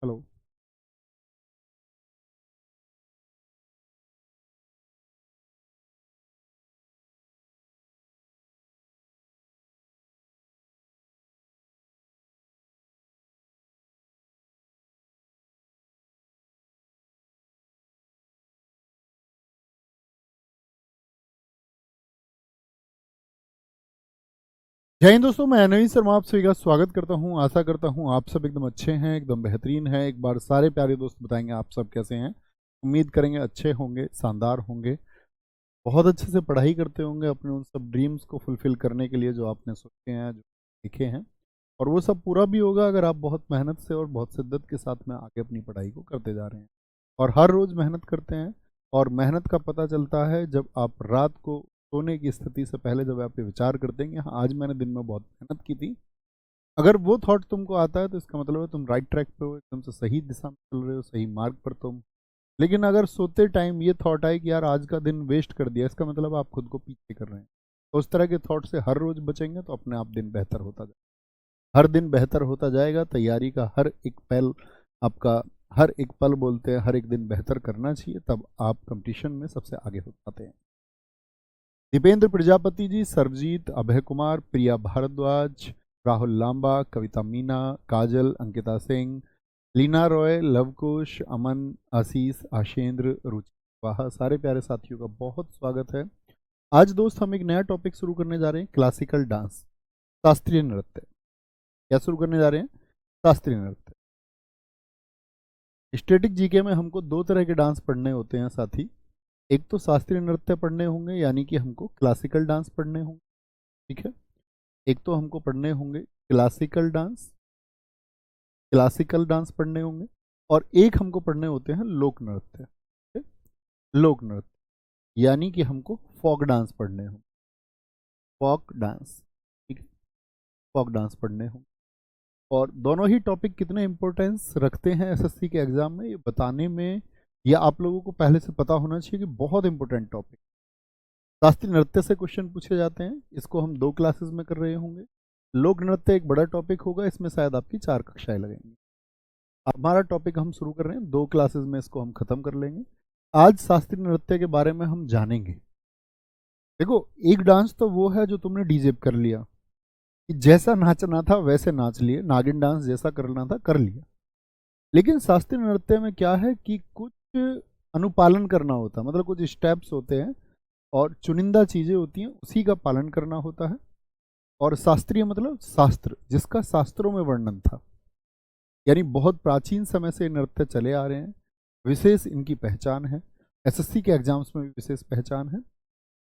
Hello. जय हिंद दोस्तों, मैं नवीन शर्मा आप सभी का स्वागत करता हूं। आशा करता हूं आप सब एकदम अच्छे हैं, एकदम बेहतरीन हैं। एक बार सारे प्यारे दोस्त बताएंगे आप सब कैसे हैं। उम्मीद करेंगे अच्छे होंगे, शानदार होंगे, बहुत अच्छे से पढ़ाई करते होंगे अपने उन सब ड्रीम्स को फुलफिल करने के लिए जो आपने सोचे हैं, जो लिखे हैं। और वो सब पूरा भी होगा अगर आप बहुत मेहनत से और बहुत शिद्दत के साथ में आगे अपनी पढ़ाई को करते जा रहे हैं और हर रोज़ मेहनत करते हैं। और मेहनत का पता चलता है जब आप रात को सोने की स्थिति से पहले जब आप ये विचार करते हैं कि हाँ, आज मैंने दिन में बहुत मेहनत की थी। अगर वो थॉट तुमको आता है तो इसका मतलब है तुम राइट ट्रैक पे हो, एकदम से सही दिशा में चल रहे हो, सही मार्ग पर तुम। लेकिन अगर सोते टाइम ये थॉट आए कि यार आज का दिन वेस्ट कर दिया, इसका मतलब आप खुद को पीछे कर रहे हैं। तो उस तरह के थॉट से हर रोज बचेंगे तो अपने आप दिन बेहतर होता जाएगा। हर दिन बेहतर होता जाएगा। तैयारी का हर एक पल आपका, हर एक पल बोलते हैं, हर एक दिन बेहतर करना चाहिए, तब आप कंपटीशन में सबसे आगे हो पाते हैं। दीपेंद्र प्रजापति जी, सरजीत, अभय कुमार, प्रिया भारद्वाज, राहुल लांबा, कविता मीना, काजल, अंकिता सिंह, लीना रॉय, लवकुश, अमन, आशीष, आशेंद्र, रुचि, वाह, सारे प्यारे साथियों का बहुत स्वागत है। आज दोस्त हम एक नया टॉपिक शुरू करने जा रहे हैं, क्लासिकल डांस, शास्त्रीय नृत्य। क्या शुरू करने जा रहे हैं? शास्त्रीय नृत्य। स्टैटिक जीके में हमको दो तरह के डांस पढ़ने होते हैं साथी। एक तो शास्त्रीय नृत्य पढ़ने होंगे, यानी कि हमको क्लासिकल डांस पढ़ने होंगे, ठीक है। एक तो हमको पढ़ने होंगे क्लासिकल डांस पढ़ने होंगे, और एक हमको पढ़ने होते हैं लोक नृत्य, ठीक है? लोक नृत्य यानी कि हमको फोक डांस पढ़ने होंगे, फोक डांस, ठीक है, फोक डांस पढ़ने होंगे। और दोनों ही टॉपिक कितने इंपॉर्टेंस रखते हैं एसएससी के एग्जाम में, ये बताने में या आप लोगों को पहले से पता होना चाहिए कि बहुत इंपॉर्टेंट टॉपिक। शास्त्रीय नृत्य से क्वेश्चन पूछे जाते हैं, इसको हम दो क्लासेस में कर रहे होंगे। लोक नृत्य एक बड़ा टॉपिक होगा, इसमें शायद आपकी 4 कक्षाएं लगेंगी। हमारा टॉपिक हम शुरू कर रहे हैं, दो क्लासेस में इसको हम खत्म कर लेंगे। आज शास्त्रीय नृत्य के बारे में हम जानेंगे। देखो, एक डांस तो वो है जो तुमने डीजे कर लिया, कि जैसा नाचना था वैसे नाच लिए, नागिन डांस जैसा करना था कर लिया। लेकिन शास्त्रीय नृत्य में क्या है कि कुछ अनुपालन करना होता है, मतलब कुछ स्टेप्स होते हैं और चुनिंदा चीजें होती हैं, उसी का पालन करना होता है। और शास्त्रीय मतलब शास्त्र, जिसका शास्त्रों में वर्णन था, यानी बहुत प्राचीन समय से नृत्य चले आ रहे हैं। विशेष इनकी पहचान है, एसएससी के एग्जाम्स में भी विशेष पहचान है।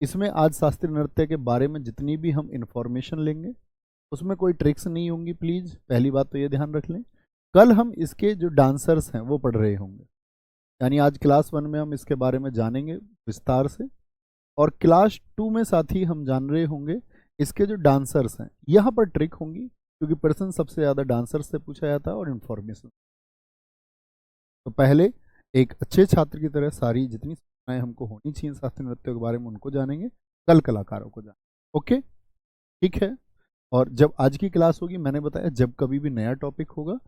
इसमें आज शास्त्रीय नृत्य के बारे में जितनी भी हम इंफॉर्मेशन लेंगे उसमें कोई ट्रिक्स नहीं होंगी, प्लीज़ पहली बात तो ये ध्यान रख लें। कल हम इसके जो डांसर्स हैं वो पढ़ रहे होंगे, यानी आज क्लास 1 में हम इसके बारे में जानेंगे विस्तार से, और क्लास 2 में साथ ही हम जान रहे होंगे इसके जो डांसर्स हैं। यहाँ पर ट्रिक होंगी क्योंकि प्रश्न सबसे ज़्यादा डांसर्स से पूछा जाता है और इन्फॉर्मेशन। तो पहले एक अच्छे छात्र की तरह सारी जितनी सूचनाएं हमको होनी चाहिए शास्त्रीय नृत्य के बारे में उनको जानेंगे, कल कलाकारों को जानेंगे। ओके, ठीक है। और जब आज की क्लास होगी, मैंने बताया जब कभी भी नया टॉपिक होगा,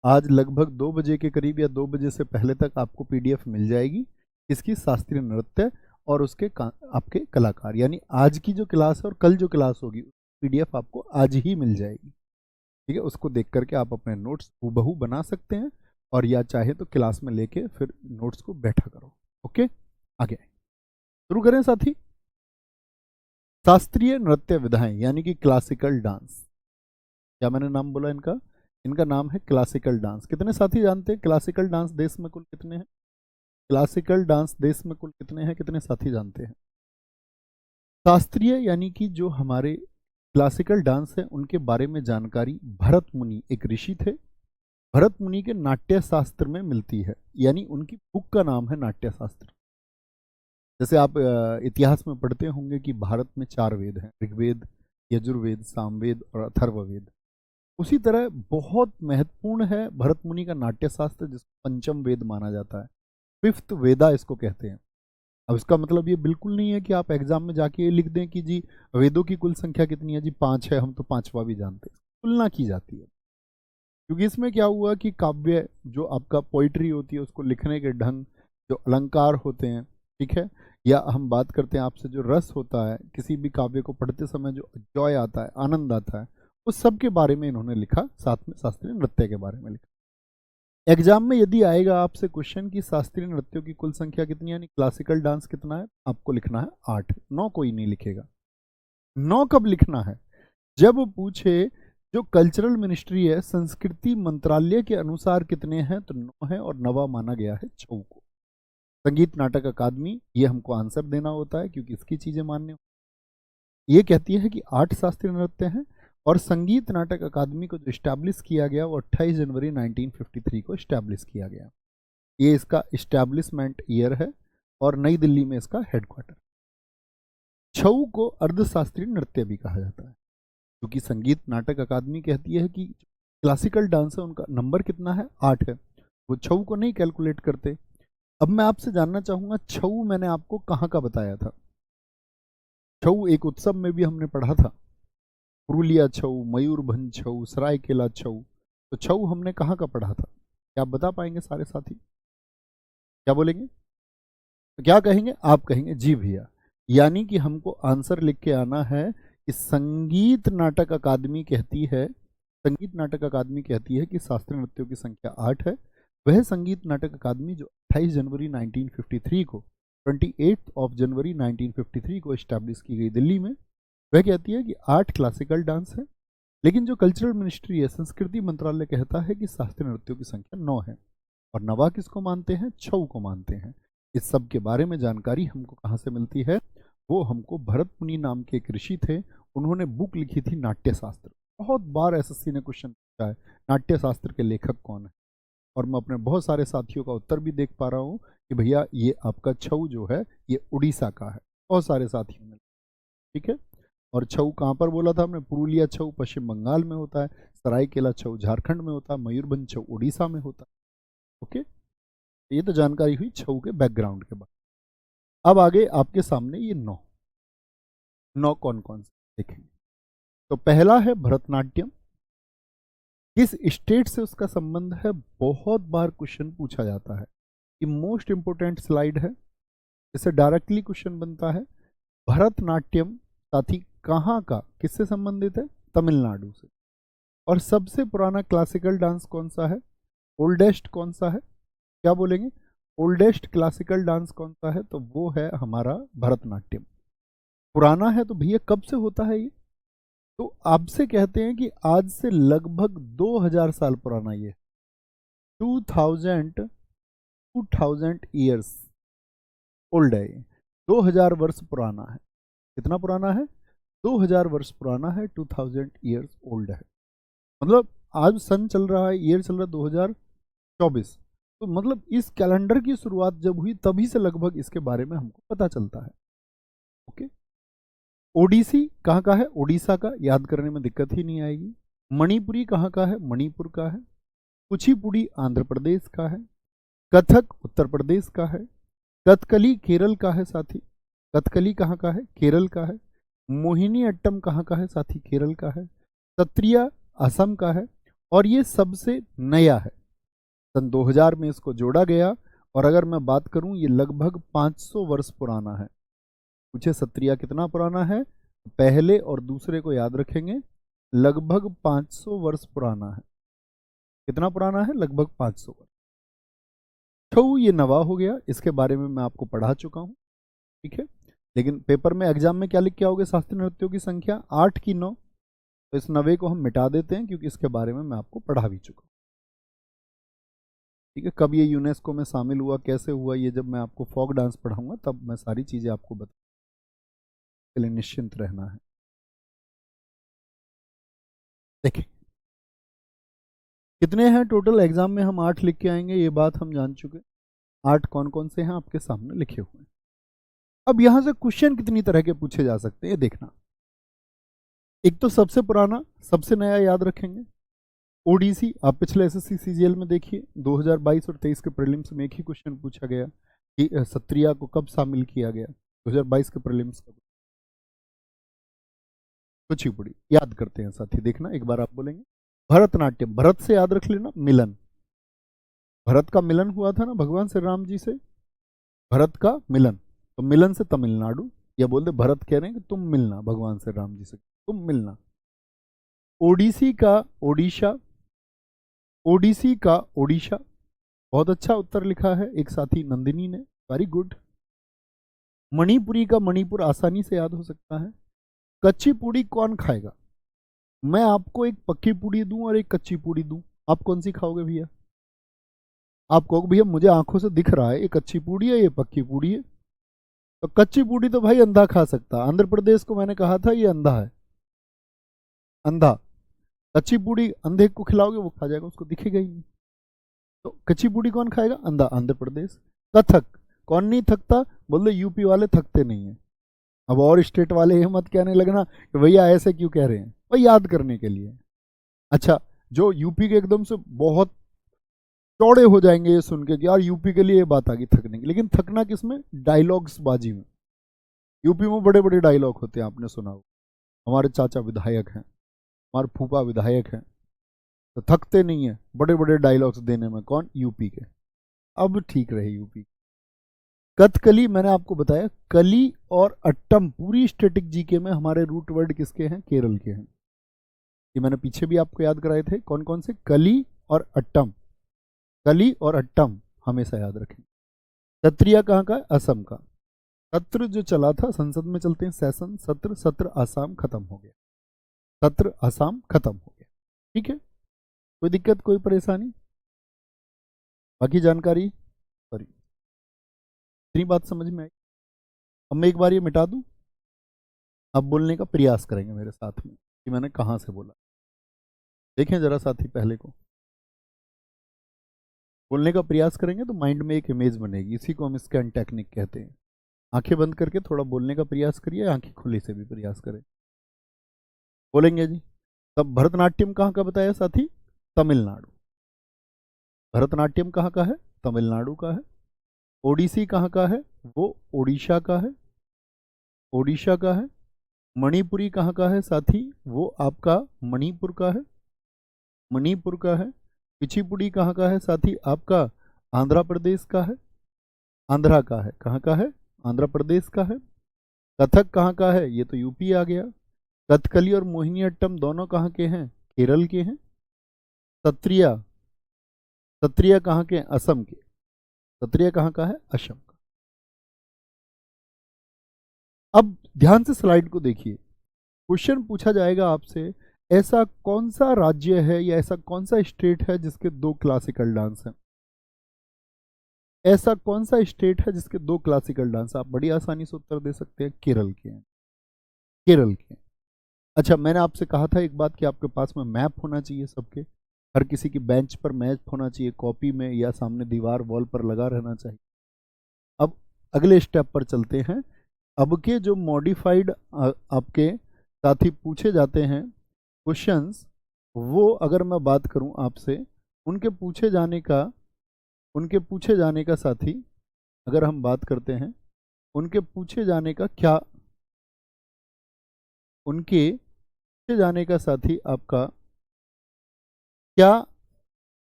आज लगभग 2 बजे के करीब या 2 बजे से पहले तक आपको पीडीएफ मिल जाएगी इसकी, शास्त्रीय नृत्य और उसके आपके कलाकार। यानी आज की जो क्लास है और कल जो क्लास होगी पीडीएफ आपको आज ही मिल जाएगी, ठीक है। उसको देख करके आप अपने नोट्स हूबहू बना सकते हैं, और या चाहे तो क्लास में लेके फिर नोट्स को बैठा करो। ओके, आगे शुरू करें साथी। शास्त्रीय नृत्य विधाएं यानी कि क्लासिकल डांस, क्या मैंने नाम बोला इनका? इनका नाम है क्लासिकल डांस। कितने साथी जानते हैं क्लासिकल डांस देश में कुल कितने हैं? क्लासिकल डांस देश में कुल कितने हैं, कितने साथी जानते हैं? शास्त्रीय यानी कि जो हमारे क्लासिकल डांस है उनके बारे में जानकारी भरत मुनि, एक ऋषि थे, भरत मुनि के नाट्य शास्त्र में मिलती है। यानी उनकी बुक का नाम है नाट्य शास्त्र। जैसे आप इतिहास में पढ़ते होंगे कि भारत में 4 वेद हैं, ऋग्वेद, यजुर्वेद, सामवेद और अथर्ववेद। उसी तरह बहुत महत्वपूर्ण है भरत मुनि का नाट्य शास्त्र, जिसको पंचम वेद माना जाता है, 5th वेदा इसको कहते हैं। अब इसका मतलब ये बिल्कुल नहीं है कि आप एग्जाम में जाके ये लिख दें कि जी वेदों की कुल संख्या कितनी है, जी 5 है, हम तो 5वां भी जानते हैं। तुलना की जाती है। क्योंकि इसमें क्या हुआ कि काव्य जो आपका पोइट्री होती है उसको लिखने के ढंग, जो अलंकार होते हैं, ठीक है, या हम बात करते हैं आपसे जो रस होता है किसी भी काव्य को पढ़ते समय, जो जॉय आता है, आनंद आता है, उस सब के बारे में इन्होंने लिखा, साथ में शास्त्रीय नृत्य के बारे में लिखा। एग्जाम में यदि आएगा आपसे क्वेश्चन कि शास्त्रीय नृत्यों की कुल संख्या कितनी, यानी क्लासिकल डांस कितना है, आपको लिखना है 8। 9 कोई नहीं लिखेगा। 9 कब लिखना है? जब पूछे जो कल्चरल मिनिस्ट्री है, संस्कृति मंत्रालय के अनुसार कितने हैं, तो 9 है, और नवा माना गया है 6 को। संगीत नाटक अकादमी, ये हमको आंसर देना होता है क्योंकि इसकी चीजें मान्य, ये कहती है कि 8 शास्त्रीय नृत्य हैं। और संगीत नाटक अकादमी को जो इस्टेब्लिश किया गया वो 28 जनवरी 1953 को इस्टेब्लिश किया गया। ये इसका इस्टेब्लिशमेंट ईयर है और नई दिल्ली में इसका हेडक्वार्टर। छऊ को अर्धशास्त्रीय नृत्य भी कहा जाता है, क्योंकि संगीत नाटक अकादमी कहती है कि क्लासिकल डांस है उनका नंबर कितना है, 8 है, वो छऊ को नहीं कैलकुलेट करते। अब मैं आपसे जानना चाहूंगा, छऊ मैंने आपको कहाँ का बताया था? छऊ एक उत्सव में भी हमने पढ़ा था, पुरुलिया छऊ, मयूरभंज छऊ, सरायकेला छऊ। तो छऊ हमने कहाँ का पढ़ा था? क्या आप बता पाएंगे सारे साथी? क्या बोलेंगे? तो क्या कहेंगे? आप कहेंगे जी भैया। यानी कि हमको आंसर लिख के आना है कि संगीत नाटक अकादमी कहती है, संगीत नाटक अकादमी कहती है कि शास्त्रीय नृत्यों की संख्या 8 है। वह संगीत नाटक अकादमी जो 28 जनवरी 1953 को, 28 ऑफ जनवरी 1953 को इस्टेब्लिश की गई दिल्ली में, वह कहती है कि 8 क्लासिकल डांस है। लेकिन जो कल्चरल मिनिस्ट्री है, संस्कृति मंत्रालय, कहता है कि शास्त्रीय नृत्यों की संख्या 9 है। और नवा किसको मानते हैं? छऊ को मानते हैं। इस सब के बारे में जानकारी हमको कहाँ से मिलती है? वो हमको भरत मुनि नाम के एक ऋषि थे, उन्होंने बुक लिखी थी नाट्य शास्त्र। बहुत बार एसएससी ने क्वेश्चन पूछा है नाट्य शास्त्र के लेखक कौन है, और मैं अपने बहुत सारे साथियों का उत्तर भी देख पा रहा हूँ कि भैया ये आपका छऊ जो है ये उड़ीसा का है, बहुत सारे साथियों ने, ठीक है। और छऊ कहाँ पर बोला था हमने? पुरुलिया छऊ पश्चिम बंगाल में होता है, सरायकेला छऊ झारखंड में होता है, मयूरभंज छऊ उड़ीसा में होता है। ओके, ये तो जानकारी हुई छऊ के बैकग्राउंड के बाद। अब आगे आपके सामने ये 9 कौन कौन से देखेंगे। तो पहला है भरतनाट्यम। किस स्टेट से उसका संबंध है? बहुत बार क्वेश्चन पूछा जाता है, ये मोस्ट इंपोर्टेंट स्लाइड है, इससे डायरेक्टली क्वेश्चन बनता है। भरतनाट्यम साथी कहाँ का, किससे संबंधित है? तमिलनाडु से। और सबसे पुराना क्लासिकल डांस कौन सा है? ओल्डेस्ट कौन सा है? क्या बोलेंगे? ओल्डेस्ट क्लासिकल डांस कौन सा है? तो वो है हमारा भरतनाट्यम। पुराना है तो भैया कब से होता है ये? तो आपसे कहते हैं कि आज से लगभग 2000 साल पुराना ये, 2000 ईयर्स ओल्ड है ये, 2000 वर्ष पुराना है। कितना पुराना है? 2000 वर्ष पुराना है, 2000 ईयर्स ओल्ड है। मतलब आज सन चल रहा है, ईयर चल रहा है 2024, तो मतलब इस कैलेंडर की शुरुआत जब हुई तभी से लगभग इसके बारे में हमको पता चलता है। ओके, ओडिसी कहाँ का है? उड़ीसा का, याद करने में दिक्कत ही नहीं आएगी। मणिपुरी कहाँ का है? मणिपुर का है। कुचिपुड़ी आंध्र प्रदेश का है। कथक उत्तर प्रदेश का है। कथकली केरल का है साथी। कथकली कहाँ का है? केरल का है। मोहिनी अट्टम कहाँ का है साथी? केरल का है। सत्रिया असम का है। और ये सबसे नया है, सन 2000 में इसको जोड़ा गया। और अगर मैं बात करूं, ये लगभग 500 वर्ष पुराना है। पूछे सत्रिया कितना पुराना है? पहले और दूसरे को याद रखेंगे, लगभग 500 वर्ष पुराना है। कितना पुराना है? लगभग 500 वर्ष। छऊ ये नवा हो गया, इसके बारे में मैं आपको पढ़ा चुका हूं, ठीक है। लेकिन पेपर में एग्जाम में क्या लिख के आओगे? शास्त्रीय नृत्यों की संख्या 8 की 9। तो इस 9 को हम मिटा देते हैं क्योंकि इसके बारे में मैं आपको पढ़ा भी चुका हूं, ठीक है। कब ये यूनेस्को में शामिल हुआ, कैसे हुआ, ये जब मैं आपको फोक डांस पढ़ाऊंगा तब मैं सारी चीजें आपको बता, के लिए निश्चिंत रहना है। देखिए कितने हैं टोटल, एग्जाम में हम 8 लिख के आएंगे, ये बात हम जान चुके। 8 कौन कौन से हैं आपके सामने लिखे हुए हैं। अब यहां से क्वेश्चन कितनी तरह के पूछे जा सकते हैं ये देखना। एक तो सबसे पुराना, सबसे नया याद रखेंगे। ओडीसी आप पिछले एसएससी सीजीएल में देखिए, 2022 और 23 के प्रीलिम्स में एक ही क्वेश्चन पूछा गया कि सत्रिया को कब शामिल किया गया, 2022 के प्रीलिम्स का। कुचिपुड़ी याद करते हैं साथी, देखना एक बार आप बोलेंगे भरतनाट्यम, भरत से याद रख लेना, मिलन, भरत का मिलन हुआ था ना भगवान श्री राम जी से, भरत का मिलन, तो मिलन से तमिलनाडु, या बोल दे भरत कह रहे हैं कि तुम मिलना भगवान श्री राम जी से, तुम मिलना। ओडिसी का ओडिशा, ओडिसी का ओडिशा, बहुत अच्छा उत्तर लिखा है एक साथी नंदिनी ने, वेरी गुड। मणिपुरी का मणिपुर आसानी से याद हो सकता है। कच्ची पूड़ी कौन खाएगा? मैं आपको एक पक्की पूड़ी दूं और एक कच्ची पूड़ी दूं, आप कौन सी खाओगे भैया? आप कहोगे भैया मुझे आंखों से दिख रहा है ये कच्ची पूड़ी है ये पक्की पूड़ी है, तो कच्ची पूड़ी तो भाई अंधा खा सकता है, आंध्र प्रदेश को मैंने कहा था ये अंधा है, अंधा। कच्ची पूड़ी अंधे को खिलाओगे वो खा जाएगा, उसको दिखेगा ही नहीं। तो कच्ची पूड़ी कौन खाएगा? अंधा, आंध्र प्रदेश। कथक कौन नहीं थकता? बोल दे यूपी वाले थकते नहीं है। अब और स्टेट वाले ये मत कहने लगना कि भैया ऐसे क्यों कह रहे हैं, भाई याद करने के लिए। अच्छा, जो यूपी के एकदम से बहुत चौड़े हो जाएंगे ये सुन के कि यार यूपी के लिए ये बात आ गई थकने की, लेकिन थकना किसमें? डायलॉग्स बाजी में। यूपी में बड़े बड़े डायलॉग होते हैं, आपने सुना हो, हमारे चाचा विधायक हैं, हमारे फूफा विधायक हैं, तो थकते नहीं है बड़े बड़े डायलॉग्स देने में। कौन? यूपी के। अब ठीक रहे यूपी। कथकली मैंने आपको बताया, कली और अट्टम पूरी स्टैटिक जीके में हमारे रूट वर्ड किसके हैं? केरल के हैं। ये मैंने पीछे भी आपको याद कराए थे, कौन कौन से? कली और अट्टम, कली और अट्टम हमेशा याद रखें। सत्रिया कहाँ का है? असम का। सत्र जो चला था, संसद में चलते हैं सेशन, सत्र, सत्र आसाम खत्म हो गया, सत्र आसाम खत्म हो गया। ठीक है, कोई दिक्कत कोई परेशानी? बाकी जानकारी सॉरी, इतनी बात समझ में आई। अब मैं एक बार ये मिटा दूं, अब बोलने का प्रयास करेंगे मेरे साथ में कि मैंने कहाँ से बोला। देखें जरा साथी, पहले को बोलने का प्रयास करेंगे तो माइंड में एक इमेज बनेगी, इसी को हम स्कैन टेक्निक कहते हैं। आंखें बंद करके थोड़ा बोलने का प्रयास करिए, आंखें खुली से भी प्रयास करें। बोलेंगे जी। तब भरतनाट्यम कहाँ का बताया साथी? तमिलनाडु। भरतनाट्यम कहाँ का है? तमिलनाडु का है। ओडिसी कहाँ का है? वो ओडिशा का है, ओडिशा का है। मणिपुरी कहाँ का है साथी? वो आपका मणिपुर का है, मणिपुर का है। कुचिपुड़ी कहाँ का है साथी? आपका आंध्र प्रदेश का है, आंध्रा का है। कहाँ का है? आंध्र प्रदेश का है। कथक कहाँ का है? ये तो यूपी आ गया। कथकली और मोहिनीअट्टम दोनों कहाँ के हैं? केरल के हैं। सत्रिया, सत्रिया कहाँ के? असम के। सत्रिया कहाँ का है? असम का। अब ध्यान से स्लाइड को देखिए, क्वेश्चन पूछा जाएगा आपसे, ऐसा कौन सा राज्य है या ऐसा कौन सा स्टेट है जिसके दो क्लासिकल डांस हैं? ऐसा कौन सा स्टेट है जिसके दो क्लासिकल डांस? आप बड़ी आसानी से उत्तर दे सकते हैं, केरल के हैं, केरल के। अच्छा, मैंने आपसे कहा था एक बात कि आपके पास में मैप होना चाहिए सबके, हर किसी की बेंच पर मैप होना चाहिए, कॉपी में या सामने दीवार वॉल पर लगा रहना चाहिए। अब अगले स्टेप पर चलते हैं। अब के जो मॉडिफाइड आपके साथी पूछे जाते हैं क्वेश्चंस, वो अगर मैं बात करूं आपसे, उनके पूछे जाने का, उनके पूछे जाने का साथी अगर हम बात करते हैं, उनके पूछे जाने का क्या, उनके पूछे जाने का साथी आपका क्या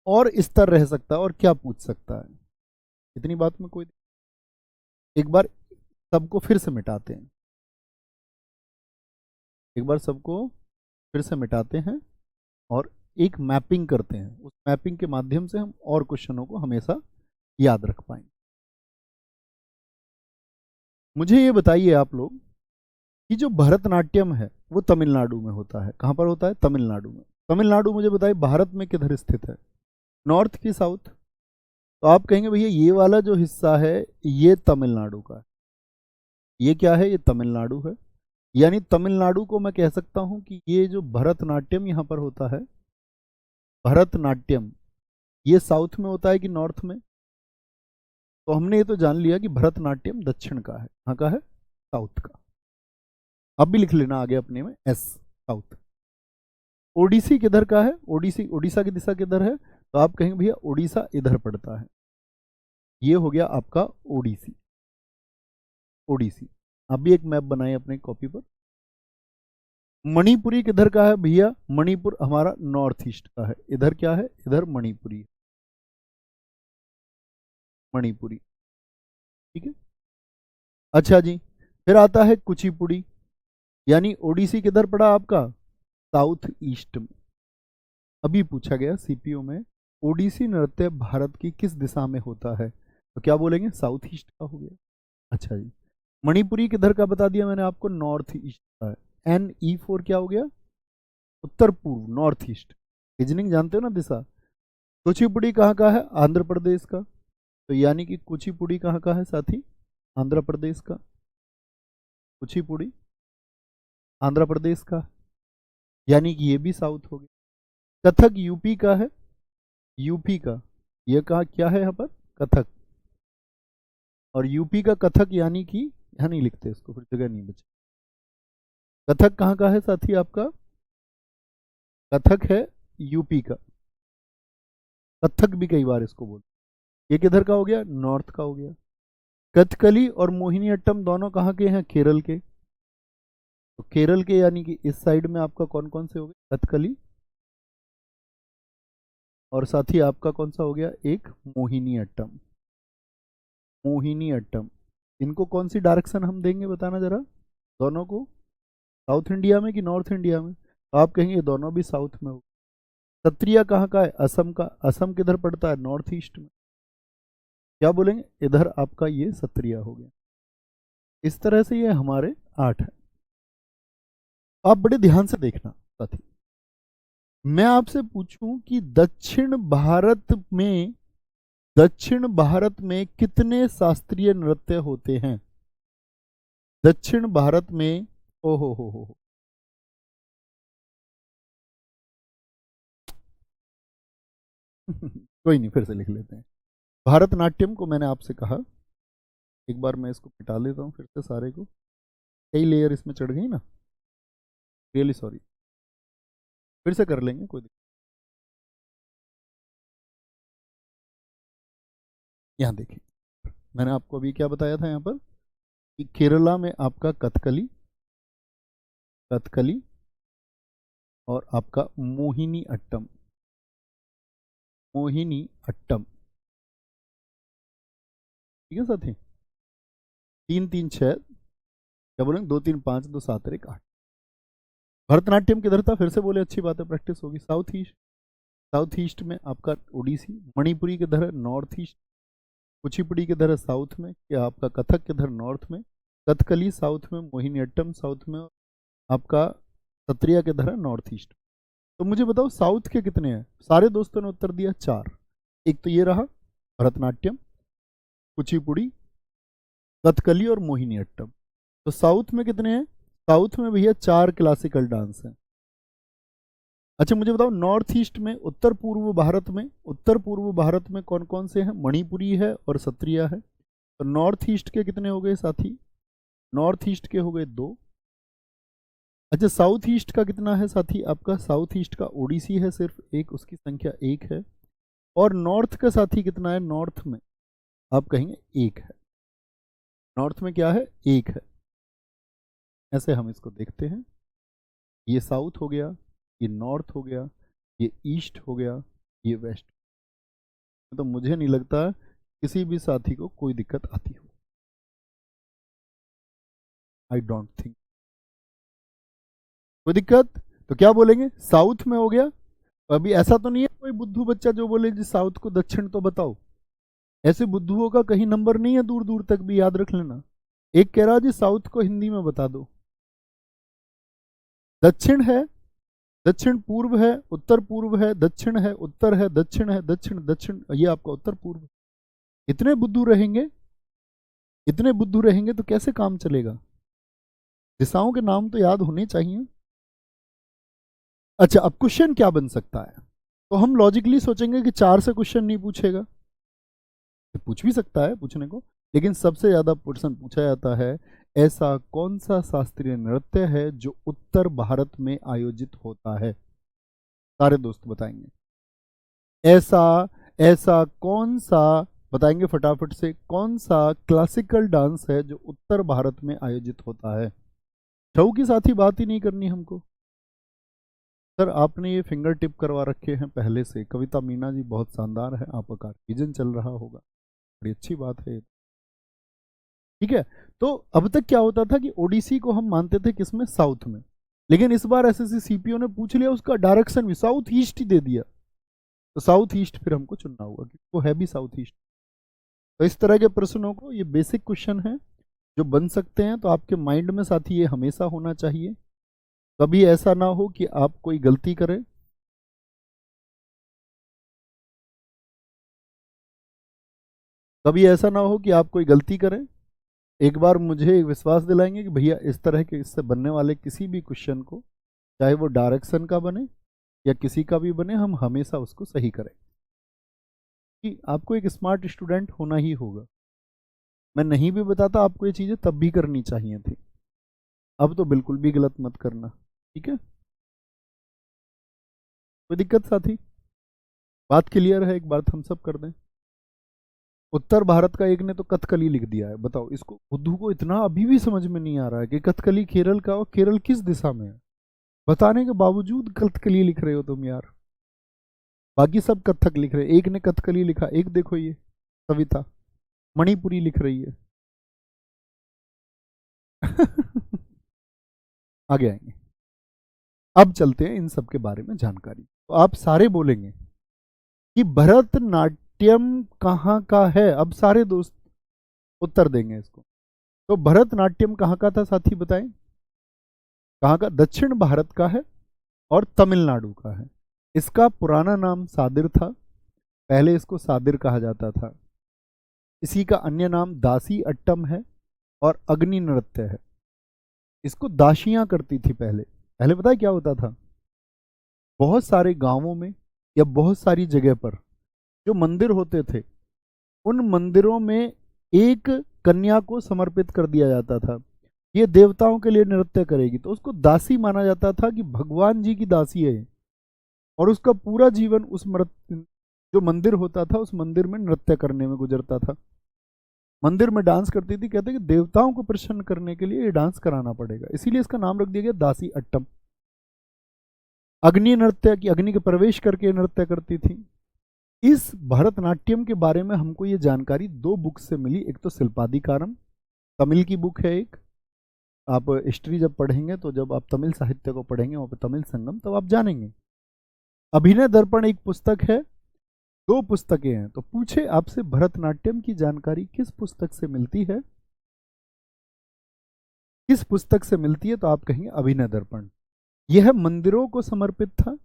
और स्तर रह सकता है और क्या पूछ सकता है? इतनी बात में कोई, एक बार सबको फिर से मिटाते हैं, एक बार सबको फिर से मिटाते हैं और एक मैपिंग करते हैं। उस मैपिंग के माध्यम से हम और क्वेश्चनों को हमेशा याद रख पाएंगे। मुझे ये बताइए आप लोग कि जो भरतनाट्यम है वो तमिलनाडु में होता है। कहाँ पर होता है? तमिलनाडु में। तमिलनाडु मुझे बताइए भारत में किधर स्थित है? नॉर्थ की साउथ? तो आप कहेंगे भैया ये वाला जो हिस्सा है ये तमिलनाडु का है, ये क्या है? ये तमिलनाडु है। यानी तमिलनाडु को मैं कह सकता हूं कि ये जो भरतनाट्यम यहाँ पर होता है, भरतनाट्यम, ये साउथ में होता है कि नॉर्थ में? तो हमने ये तो जान लिया कि भरतनाट्यम दक्षिण का है। कहाँ का है? साउथ का। अब भी लिख लेना आगे अपने में एस, साउथ। ओडिसी किधर का है? ओडिसी, ओडिशा की दिशा किधर है? तो आप कहेंगे भैया ओडिशा इधर पड़ता है। ये हो गया आपका ओडिसी, ओडिसी। आप भी एक मैप बनाए अपने कॉपी पर। मणिपुरी किधर का है भैया? मणिपुर हमारा नॉर्थ ईस्ट का है। इधर क्या है? इधर मणिपुरी, मणिपुरी, ठीक है। अच्छा जी, फिर आता है कुचिपुड़ी, यानी ओडिसी किधर पड़ा आपका? साउथ ईस्ट में। अभी पूछा गया सीपीओ में, ओडिसी नृत्य भारत की किस दिशा में होता है? तो क्या बोलेंगे? साउथ ईस्ट का हो गया। अच्छा जी, मणिपुरी किधर का बता दिया मैंने आपको? नॉर्थ ईस्ट का है। NE4 क्या हो गया? उत्तर पूर्व, नॉर्थ ईस्ट। रीजनिंग जानते हो ना दिशा। कुचिपुड़ी कहाँ का है? आंध्र प्रदेश का। तो यानी कि कुचिपुड़ी कहाँ का है साथी? आंध्र प्रदेश का। कुचिपुड़ी आंध्र प्रदेश का, यानी कि ये भी साउथ हो गया। कथक यूपी का है, यूपी का। ये कहा क्या है यहाँ पर? कथक। और यूपी का कथक, यानी कि यहाँ नहीं लिखते इसको, फिर जगह नहीं बची। कथक कहाँ का है साथी आपका? कथक है यूपी का। कथक भी कई बार इसको बोल। ये किधर का हो गया? नॉर्थ का हो गया। कथकली और मोहिनी अट्टम दोनों कहाँ के हैं? केरल के। तो केरल के, यानी कि इस साइड में आपका कौन कौन से हो गए? कथकली, और साथ ही आपका कौन सा हो गया? एक मोहिनी अट्टम। मोहिनी अट्टम, इनको कौन सी डायरेक्शन हम देंगे बताना जरा, दोनों को? साउथ इंडिया में कि नॉर्थ इंडिया में? तो आप कहेंगे दोनों भी साउथ में हो। सत्रिया कहाँ का है? असम का। असम किधर पड़ता है? नॉर्थ ईस्ट में। क्या बोलेंगे? इधर आपका ये सत्रिया हो गया। इस तरह से ये हमारे 8 है। आप बड़े ध्यान से देखना साथी, मैं आपसे पूछूं कि दक्षिण भारत में कितने शास्त्रीय नृत्य होते हैं? दक्षिण भारत में, ओ हो, कोई नहीं, फिर से लिख लेते हैं। भारतनाट्यम को मैंने आपसे कहा, एक बार मैं इसको मिटा लेता हूँ फिर से सारे को, कई लेयर इसमें चढ़ गई ना, रियली सॉरी। फिर से कर लेंगे, कोई दिक्कत। यहाँ देखिए, मैंने आपको अभी क्या बताया था यहाँ पर कि केरला में आपका कथकली, कथकली और आपका मोहिनी अट्टम, मोहिनी अट्टम, ठीक है साथी। 3 3 6, क्या बोलेंगे? 2 3 5 2 7 1 8। भरतनाट्यम किधर था? फिर से बोले, अच्छी बात है, प्रैक्टिस होगी। South east. साउथ ईस्ट में आपका ओडिसी। मणिपुरी किधर है? North east. कुचिपुड़ी किधर है? साउथ में। क्या आपका कथक किधर? नॉर्थ में। कथकली साउथ में, मोहिनीअट्टम साउथ में, और आपका सत्रिया किधर है? North east. तो मुझे बताओ साउथ के कितने हैं? सारे दोस्तों ने उत्तर दिया 4। एक तो ये रहा भरतनाट्यम, कुचिपुड़ी, कथकली और मोहिनीअट्टम। तो साउथ में कितने हैं? साउथ में भैया 4 क्लासिकल डांस हैं। अच्छा मुझे बताओ नॉर्थ ईस्ट में, उत्तर पूर्व भारत में कौन कौन से हैं? मणिपुरी है और सत्रिया है। तो नॉर्थ ईस्ट के कितने हो गए साथी? नॉर्थ ईस्ट के हो गए 2। अच्छा साउथ ईस्ट का कितना है साथी? आपका साउथ ईस्ट का ओडिसी है सिर्फ एक, उसकी संख्या 1 है। और नॉर्थ का साथी कितना है? नॉर्थ में आप कहेंगे 1 है। नॉर्थ में क्या है? 1 है। ऐसे हम इसको देखते हैं, ये साउथ हो गया, ये नॉर्थ हो गया, ये ईस्ट हो गया, ये वेस्ट। तो मुझे नहीं लगता किसी भी साथी को कोई दिक्कत आती हो। आई डोंट थिंक कोई दिक्कत। तो क्या बोलेंगे? साउथ में हो गया। अभी ऐसा तो नहीं है कोई बुद्धू बच्चा जो बोले जी साउथ को दक्षिण तो बताओ। ऐसे बुद्धुओं का कहीं नंबर नहीं है दूर दूर तक भी, याद रख लेना। एक कह रहा जी साउथ को हिंदी में बता दो। दक्षिण है, दक्षिण पूर्व है, उत्तर पूर्व है, दक्षिण है, उत्तर है, दक्षिण है, दक्षिण दक्षिण, ये आपका उत्तर पूर्व। इतने बुद्धू रहेंगे, इतने बुद्धू रहेंगे तो कैसे काम चलेगा? दिशाओं के नाम तो याद होने चाहिए। अच्छा अब क्वेश्चन क्या बन सकता है? तो हम लॉजिकली सोचेंगे कि 4 से क्वेश्चन नहीं पूछेगा, तो पूछ भी सकता है पूछने को, लेकिन सबसे ज्यादा प्रश्न पूछा जाता है ऐसा कौन सा शास्त्रीय नृत्य है जो उत्तर भारत में आयोजित होता है? सारे दोस्त बताएंगे ऐसा, ऐसा कौन सा, बताएंगे फटाफट से, कौन सा क्लासिकल डांस है जो उत्तर भारत में आयोजित होता है? छऊ की साथ ही बात ही नहीं करनी हमको। सर आपने ये फिंगर टिप करवा रखे हैं पहले से, कविता मीना जी बहुत शानदार है, आपका विजन चल रहा होगा, बड़ी अच्छी बात है। ठीक है, तो अब तक क्या होता था कि ओडिसी को हम मानते थे किसमें, साउथ में, लेकिन इस बार एसएससी सीपीओ ने पूछ लिया उसका डायरेक्शन भी साउथ ईस्ट ही दे दिया, तो साउथ ईस्ट फिर हमको चुनना होगा क्योंकि वो है भी साउथ ईस्ट। तो इस तरह के प्रश्नों को, ये बेसिक क्वेश्चन है जो बन सकते हैं, तो आपके माइंड में साथी ये हमेशा होना चाहिए। कभी ऐसा ना हो कि आप कोई गलती करें, कभी ऐसा ना हो कि आप कोई गलती करें। एक बार मुझे विश्वास दिलाएंगे कि भैया इस तरह के इससे बनने वाले किसी भी क्वेश्चन को, चाहे वो डायरेक्शन का बने या किसी का भी बने, हम हमेशा उसको सही करें, कि आपको एक स्मार्ट स्टूडेंट होना ही होगा। मैं नहीं भी बताता आपको ये चीज़ें तब भी करनी चाहिए थी, अब तो बिल्कुल भी गलत मत करना, ठीक है। कोई दिक्कत साथी, बात क्लियर है, एक बात हम सब कर दें। उत्तर भारत का एक ने तो कथकली लिख दिया है, बताओ इसको, बुद्धू को इतना अभी भी समझ में नहीं आ रहा है कि कथकली केरल का, और केरल किस दिशा में है, बताने के बावजूद कथकली लिख रहे हो तुम यार। बाकी सब कथक लिख रहे, एक ने कथकली लिखा, एक देखो ये सविता मणिपुरी लिख रही है। आगे आएंगे, अब चलते हैं इन सब के बारे में जानकारी। तो आप सारे बोलेंगे कि भरतनाट्यम कहाँ का है, अब सारे दोस्त उत्तर देंगे इसको। तो भरतनाट्यम कहाँ का था साथी बताएं, कहाँ का, दक्षिण भारत का है और तमिलनाडु का है। इसका पुराना नाम सादिर था, पहले इसको सादिर कहा जाता था। इसी का अन्य नाम दासी अट्टम है और अग्नि नृत्य है। इसको दासियां करती थी पहले। पहले पता है क्या होता था, बहुत सारे गांवों में या बहुत सारी जगह पर जो मंदिर होते थे, उन मंदिरों में एक कन्या को समर्पित कर दिया जाता था, ये देवताओं के लिए नृत्य करेगी, तो उसको दासी माना जाता था कि भगवान जी की दासी है, और उसका पूरा जीवन उस जो मंदिर होता था उस मंदिर में नृत्य करने में गुजरता था। मंदिर में डांस करती थी, कहते कि देवताओं को प्रसन्न करने के लिए ये डांस कराना पड़ेगा, इसीलिए इसका नाम रख दिया गया दासी अट्टम। अग्नि नृत्य की, अग्नि के प्रवेश करके नृत्य करती थी। इस भरतनाट्यम के बारे में हमको ये जानकारी दो बुक से मिली, एक तो शिल्पाधिकारम तमिल की बुक है, एक आप हिस्ट्री जब पढ़ेंगे तो जब आप तमिल साहित्य को पढ़ेंगे वहाँ पे तमिल संगम, तब आप जानेंगे। अभिनय दर्पण एक पुस्तक है, दो पुस्तकें हैं। तो पूछे आपसे भरतनाट्यम की जानकारी किस पुस्तक से मिलती है, किस पुस्तक से मिलती है, तो आप कहेंगे अभिनय दर्पण। यह मंदिरों को समर्पित था,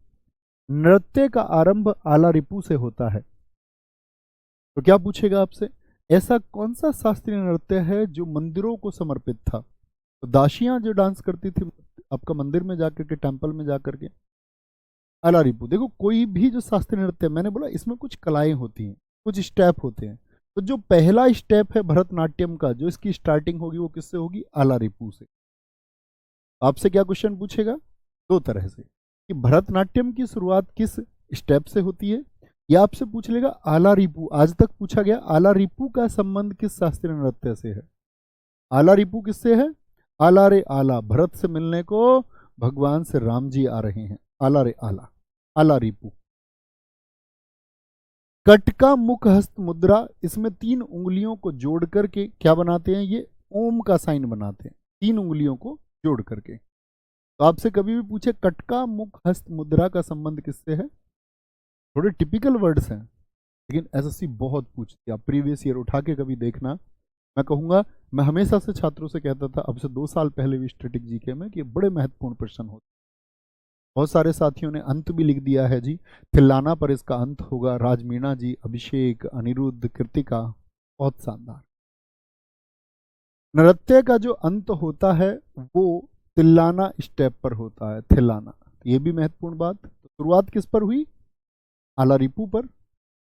नृत्य का आरंभ आला रिपु से होता है। तो क्या पूछेगा आपसे, ऐसा कौन सा शास्त्रीय नृत्य है जो मंदिरों को समर्पित था, तो दासियां जो डांस करती थी आपका मंदिर में जाकर के, टेंपल में जाकर के, आला रिपु। देखो कोई भी जो शास्त्रीय नृत्य, मैंने बोला इसमें कुछ कलाएं होती हैं, कुछ स्टेप होते हैं, तो जो पहला स्टेप है भरतनाट्यम का, जो इसकी स्टार्टिंग होगी वो किससे होगी, आला रिपु से। आपसे क्या क्वेश्चन पूछेगा, दो तरह से, कि भरतनाट्यम की शुरुआत किस स्टेप से होती है, या आपसे पूछ लेगा आला रिपु, आज तक पूछा गया आला रिपु का संबंध किस शास्त्रीय नृत्य से है। आला रिपु किससे है, आला रे आला, भरत से मिलने को भगवान से राम जी आ रहे हैं, आला रे आला, आला रिपु। कटका मुख हस्त मुद्रा, इसमें तीन उंगलियों को जोड़ करके क्या बनाते हैं, ये ओम का साइन बनाते हैं, तीन उंगलियों को जोड़ करके। तो आपसे कभी भी पूछे कटका मुख हस्त मुद्रा का संबंध किससे है, थोड़े टिपिकल वर्ड्स हैं, लेकिन एसएससी बहुत पूछती है, आप प्रीवियस ईयर उठा के कभी देखना। मैं कहूँगा, मैं हमेशा से छात्रों से कहता था, अब से 2 साल पहले भी स्टैटिक जीके में, कि बड़े महत्वपूर्ण प्रश्न होते। बहुत सारे साथियों ने अंत भी लिख दिया है जी, थिल्लाना पर इसका अंत होगा, राजमीना जी, अभिषेक, अनिरुद्ध, कृतिका, बहुत शानदार। नृत्य का जो अंत होता है वो तिल्लाना स्टेप पर होता है, थिल्लाना, ये भी महत्वपूर्ण बात। तो शुरुआत किस पर हुई, आला रिपु पर,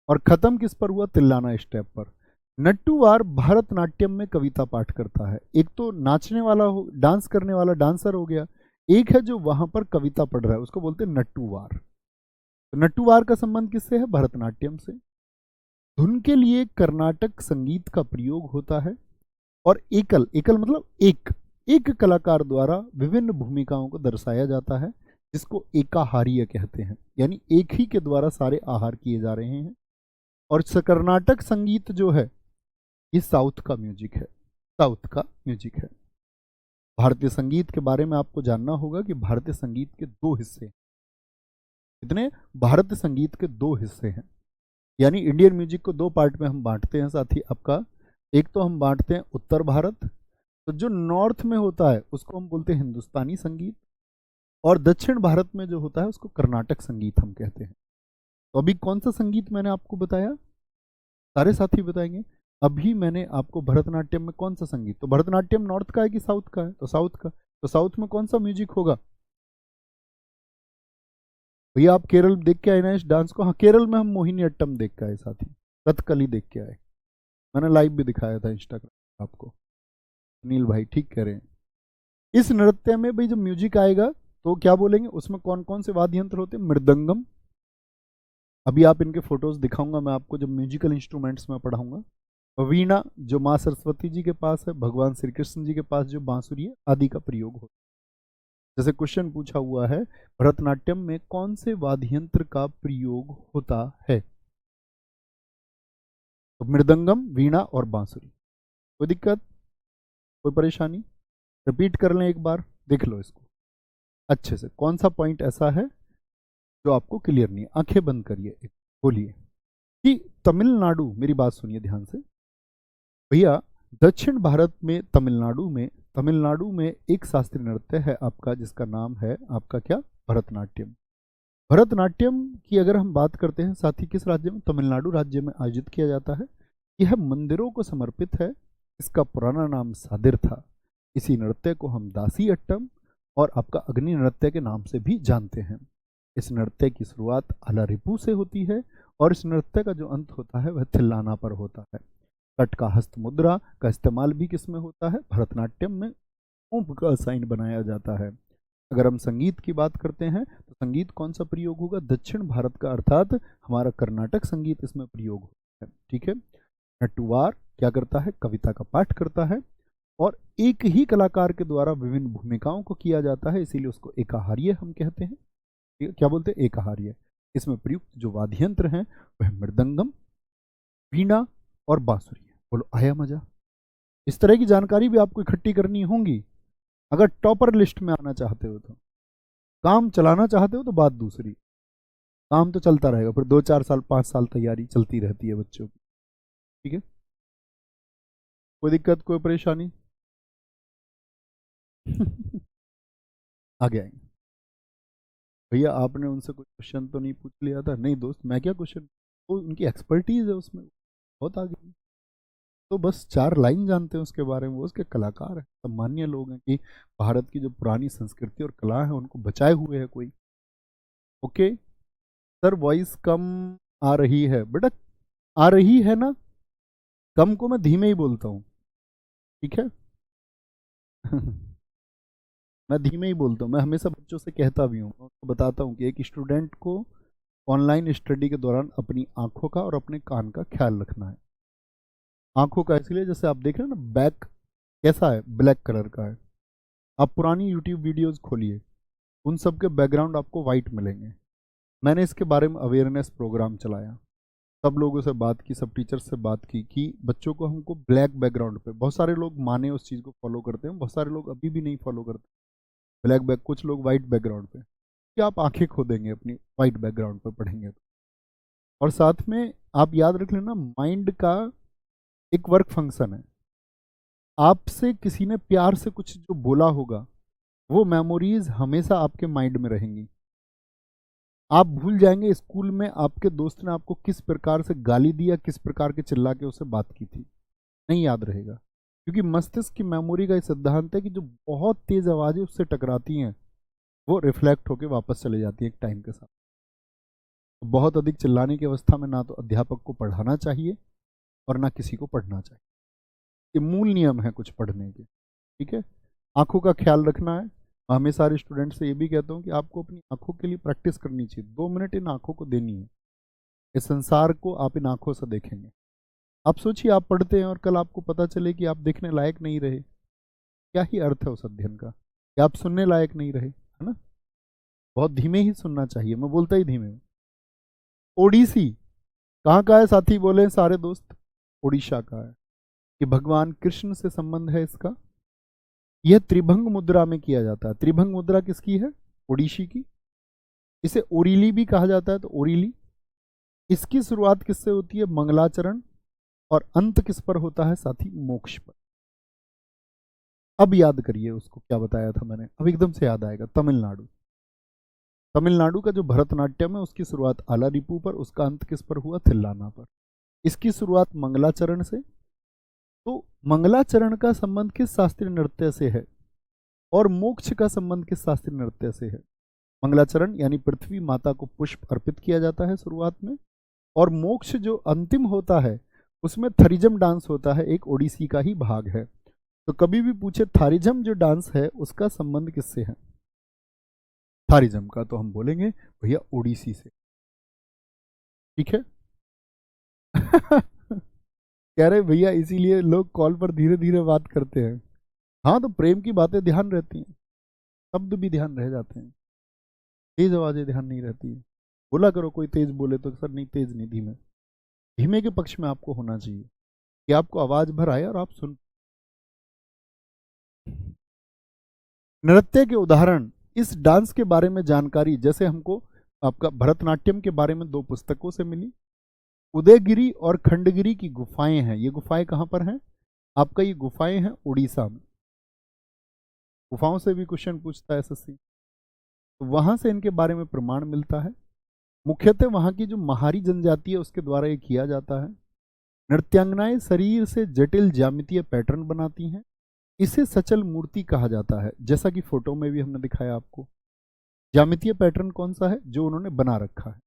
और खत्म किस पर हुआ, तिल्लाना स्टेप पर। नट्टूवार भरतनाट्यम में कविता पाठ करता है, एक तो नाचने वाला हो, डांस करने वाला डांसर हो गया, एक है जो वहां पर कविता पढ़ रहा है, उसको बोलते हैं नट्टूवार। तो नट्टूवार का संबंध किससे है, भरतनाट्यम से। धुन के लिए कर्नाटक संगीत का प्रयोग होता है, और एकल, एकल मतलब एक, एक कलाकार द्वारा विभिन्न भूमिकाओं को दर्शाया जाता है। जिसको एकाहारीय कहते हैं, यानी एक ही के द्वारा सारे आहार किए जा रहे हैं। और कर्नाटक संगीत जो है ये साउथ का म्यूजिक है, साउथ का म्यूजिक है। भारतीय संगीत के बारे में आपको जानना होगा कि भारतीय संगीत के दो हिस्से हैं। कितने? भारतीय संगीत के दो हिस्से हैं, यानी इंडियन म्यूजिक को दो पार्ट में हम बांटते हैं साथी आपका। एक तो हम बांटते हैं उत्तर भारत, तो जो नॉर्थ में होता है उसको हम बोलते हैं हिंदुस्तानी संगीत, और दक्षिण भारत में जो होता है उसको कर्नाटक संगीत हम कहते हैं। तो अभी कौन सा संगीत मैंने आपको बताया? सारे साथी बताएंगे। अभी मैंने आपको भरतनाट्यम में कौन सा संगीत, तो भरतनाट्यम नॉर्थ का है कि साउथ का है? तो साउथ का। तो साउथ में कौन सा म्यूजिक होगा भैया? आप केरल देख के आए ना इस डांस को? हाँ, केरल में हम मोहिनी अट्टम देख के आए साथी, कथकली देख के आए, मैंने लाइव भी दिखाया था इंस्टाग्राम आपको। सुनील भाई ठीक कह रहे हैं। इस नृत्य में भाई जब म्यूजिक आएगा तो क्या बोलेंगे, उसमें कौन कौन से वाद्य यंत्र होते हैं? मृदंगम, अभी आप इनके फोटोज दिखाऊंगा मैं आपको जब म्यूजिकल इंस्ट्रूमेंट्स में पढ़ाऊंगा। वीणा जो माँ सरस्वती जी के पास है, भगवान श्री कृष्ण जी के पास जो बांसुरी है आदि का प्रयोग होता है। जैसे क्वेश्चन पूछा हुआ है भरतनाट्यम में कौन से वाद्य यंत्र का प्रयोग होता है, तो मृदंगम, वीणा और बांसुरी। कोई दिक्कत, कोई परेशानी? रिपीट कर लें एक बार, देख लो इसको अच्छे से, कौन सा पॉइंट ऐसा है जो आपको क्लियर नहीं है। आंखें बंद करिए, बोलिए कि तमिलनाडु, मेरी बात सुनिए ध्यान से भैया, दक्षिण भारत में तमिलनाडु में एक शास्त्रीय नृत्य है आपका जिसका नाम है आपका क्या? भरतनाट्यम। भरतनाट्यम की अगर हम बात करते हैं साथी किस राज्य में? तमिलनाडु राज्य में आयोजित किया जाता है। यह मंदिरों को समर्पित है। इसका पुराना नाम सादिर था। इसी नृत्य को हम दासी अट्टम और आपका अग्नि नृत्य के नाम से भी जानते हैं। इस नृत्य की शुरुआत आलारिपू से होती है और इस नृत्य का जो अंत होता है वह थिल्लाना पर होता है। कट का हस्त मुद्रा का इस्तेमाल भी किसमें होता है? भरतनाट्यम में ऊंट का साइन बनाया जाता है। अगर हम संगीत की बात करते हैं तो संगीत कौन सा प्रयोग होगा? दक्षिण भारत का, अर्थात हमारा कर्नाटक संगीत इसमें प्रयोग होता है। ठीक है। नटुवार क्या करता है? कविता का पाठ करता है और एक ही कलाकार के द्वारा विभिन्न भूमिकाओं को किया जाता है, इसीलिए उसको एकाहार्य हम कहते हैं। क्या बोलते हैं? एकाहार्य। इसमें प्रयुक्त जो वाद्य यंत्र हैं वह मृदंगम, वीणा और बांसुरी है। बोलो आया मजा? इस तरह की जानकारी भी आपको इकट्ठी करनी होंगी अगर टॉपर लिस्ट में आना चाहते हो। तो काम चलाना चाहते हो तो बात दूसरी, काम तो चलता रहेगा, फिर 2-4 साल 5 साल तैयारी चलती रहती है बच्चों की। ठीक है, कोई दिक्कत, कोई परेशानी? आगे आएंगे भैया। आपने उनसे कोई क्वेश्चन तो नहीं पूछ लिया था? नहीं दोस्त, मैं क्या क्वेश्चन, वो उनकी एक्सपर्टीज है उसमें, बहुत आगे। तो बस 4 लाइन जानते हैं उसके बारे में, वो उसके कलाकार हैं, सम्मान्य लोग हैं कि भारत की जो पुरानी संस्कृति और कला है उनको बचाए हुए है कोई। ओके सर, वॉइस कम आ रही है बेटा, आ रही है ना? कम को मैं धीमे ही बोलता हूँ, ठीक है। मैं धीमे ही बोलता हूँ, मैं हमेशा बच्चों से कहता भी हूँ, उनको बताता हूँ कि एक स्टूडेंट को ऑनलाइन स्टडी के दौरान अपनी आंखों का और अपने कान का ख्याल रखना है। आंखों का इसलिए, जैसे आप देख रहे हैं ना, बैक कैसा है? ब्लैक कलर का है। आप पुरानी यूट्यूब वीडियोस खोलिए, उन सब के बैकग्राउंड आपको वाइट मिलेंगे। मैंने इसके बारे में अवेयरनेस प्रोग्राम चलाया, सब लोगों से बात की, सब टीचर्स से बात की कि बच्चों को हमको ब्लैक बैकग्राउंड पे, बहुत सारे लोग माने उस चीज़ को फॉलो करते हैं, बहुत सारे लोग अभी भी नहीं फॉलो करते ब्लैक बैक, कुछ लोग वाइट बैकग्राउंड पे। क्या आप आंखें खो देंगे अपनी वाइट बैकग्राउंड पे पढ़ेंगे तो। और साथ में आप याद रख लेना, माइंड का एक वर्क फंक्शन है। आपसे किसी ने प्यार से कुछ जो बोला होगा वो मेमोरीज हमेशा आपके माइंड में रहेंगी। आप भूल जाएंगे स्कूल में आपके दोस्त ने आपको किस प्रकार से गाली दिया, किस प्रकार के चिल्ला के उससे बात की थी, नहीं याद रहेगा। क्योंकि मस्तिष्क की मेमोरी का ये सिद्धांत है कि जो बहुत तेज आवाजें उससे टकराती हैं वो रिफ्लेक्ट होकर वापस चले जाती है एक टाइम के साथ। तो बहुत अधिक चिल्लाने की अवस्था में ना तो अध्यापक को पढ़ाना चाहिए और ना किसी को पढ़ना चाहिए। ये मूल नियम है कुछ पढ़ने के, ठीक है। आंखों का ख्याल रखना है। हमें सारे स्टूडेंट से ये भी कहता हूँ कि आपको अपनी आंखों के लिए प्रैक्टिस करनी चाहिए, 2 मिनट इन आंखों को देनी है। इस संसार को आप इन आंखों से देखेंगे। आप सोचिए, आप पढ़ते हैं और कल आपको पता चले कि आप देखने लायक नहीं रहे, क्या ही अर्थ है उस अध्ययन का? कि आप सुनने लायक नहीं रहे, है ना। बहुत धीमे ही सुनना चाहिए, मैं बोलता ही धीमे हूं। ओडिसी कहाँ का है साथी, बोले सारे दोस्त। उड़ीसा का है। कि भगवान कृष्ण से संबंध है इसका। यह त्रिभंग मुद्रा में किया जाता है। त्रिभंग मुद्रा किसकी है? ओडिसी की। इसे ओरिली भी कहा जाता है, तो ओरिली। इसकी शुरुआत किससे होती है? मंगलाचरण। और अंत किस पर होता है साथी? मोक्ष पर। अब याद करिए उसको क्या बताया था मैंने, अब एकदम से याद आएगा। तमिलनाडु। तमिलनाडु का जो भरतनाट्यम है उसकी शुरुआत आलारिपू पर, उसका अंत किस पर हुआ? थिल्लाना पर। इसकी शुरुआत मंगलाचरण से। तो मंगलाचरण का संबंध किस शास्त्रीय नृत्य से है? और मोक्ष का संबंध किस शास्त्रीय नृत्य से है? मंगलाचरण यानी पृथ्वी माता को पुष्प अर्पित किया जाता है शुरुआत में, और मोक्ष जो अंतिम होता है उसमें थरिजम डांस होता है, एक ओडिसी का ही भाग है। तो कभी भी पूछे थारिजम जो डांस है उसका संबंध किससे है? थारिजम का तो हम बोलेंगे भैया ओडिसी से। ठीक है। कह रहे भैया इसीलिए लोग कॉल पर धीरे धीरे बात करते हैं। हाँ, तो प्रेम की बातें ध्यान रहती हैं, शब्द भी ध्यान रह जाते हैं, तेज आवाजें ध्यान नहीं रहती है। बोला करो, कोई तेज बोले तो सर नहीं, तेज नहीं, धीमे। धीमे के पक्ष में आपको होना चाहिए कि आपको आवाज भर आए और आप सुन। नृत्य के उदाहरण, इस डांस के बारे में जानकारी जैसे हमको आपका भरतनाट्यम के बारे में 2 पुस्तकों से मिली। उदयगिरी और खंडगिरी की गुफाएं हैं। ये गुफाएं कहाँ पर हैं? आपका ये गुफाएं हैं उड़ीसा में। गुफाओं से भी क्वेश्चन पूछता है एसएससी, तो वहां से इनके बारे में प्रमाण मिलता है। मुख्यतः वहां की जो महारी जनजाति है उसके द्वारा ये किया जाता है। नृत्यांगनाएं शरीर से जटिल ज्यामितीय पैटर्न बनाती हैं। इसे सचल मूर्ति कहा जाता है, जैसा कि फोटो में भी हमने दिखाया आपको। ज्यामितीय पैटर्न कौन सा है? जो उन्होंने बना रखा है।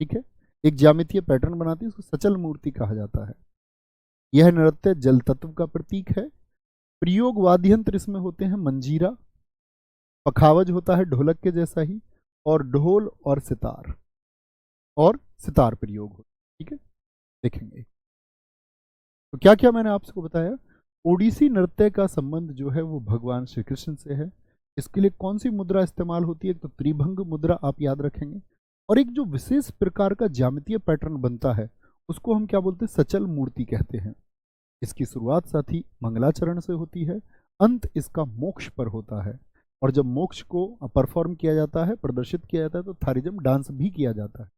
ठीक है, एक ज्यामितीय पैटर्न बनाती है, उसको सचल मूर्ति कहा जाता है। यह नृत्य जल तत्व का प्रतीक है। प्रयोग वाद्य यंत्र इसमें होते हैं मंजीरा, पखावज होता है ढोलक के जैसा ही, और ढोल और सितार प्रयोग होता है। ठीक है, देखेंगे तो क्या क्या मैंने आपको बताया। ओडिसी नृत्य का संबंध जो है वो भगवान श्री कृष्ण से है। इसके लिए कौन सी मुद्रा इस्तेमाल होती है? तो त्रिभंग मुद्रा आप याद रखेंगे। और एक जो विशेष प्रकार का ज्यामितीय पैटर्न बनता है उसको हम क्या बोलते हैं? सचल मूर्ति कहते हैं। इसकी शुरुआत साथ ही मंगलाचरण से होती है, अंत इसका मोक्ष पर होता है। और जब मोक्ष को परफॉर्म किया जाता है, प्रदर्शित किया जाता है, तो थारिजम डांस भी किया जाता है।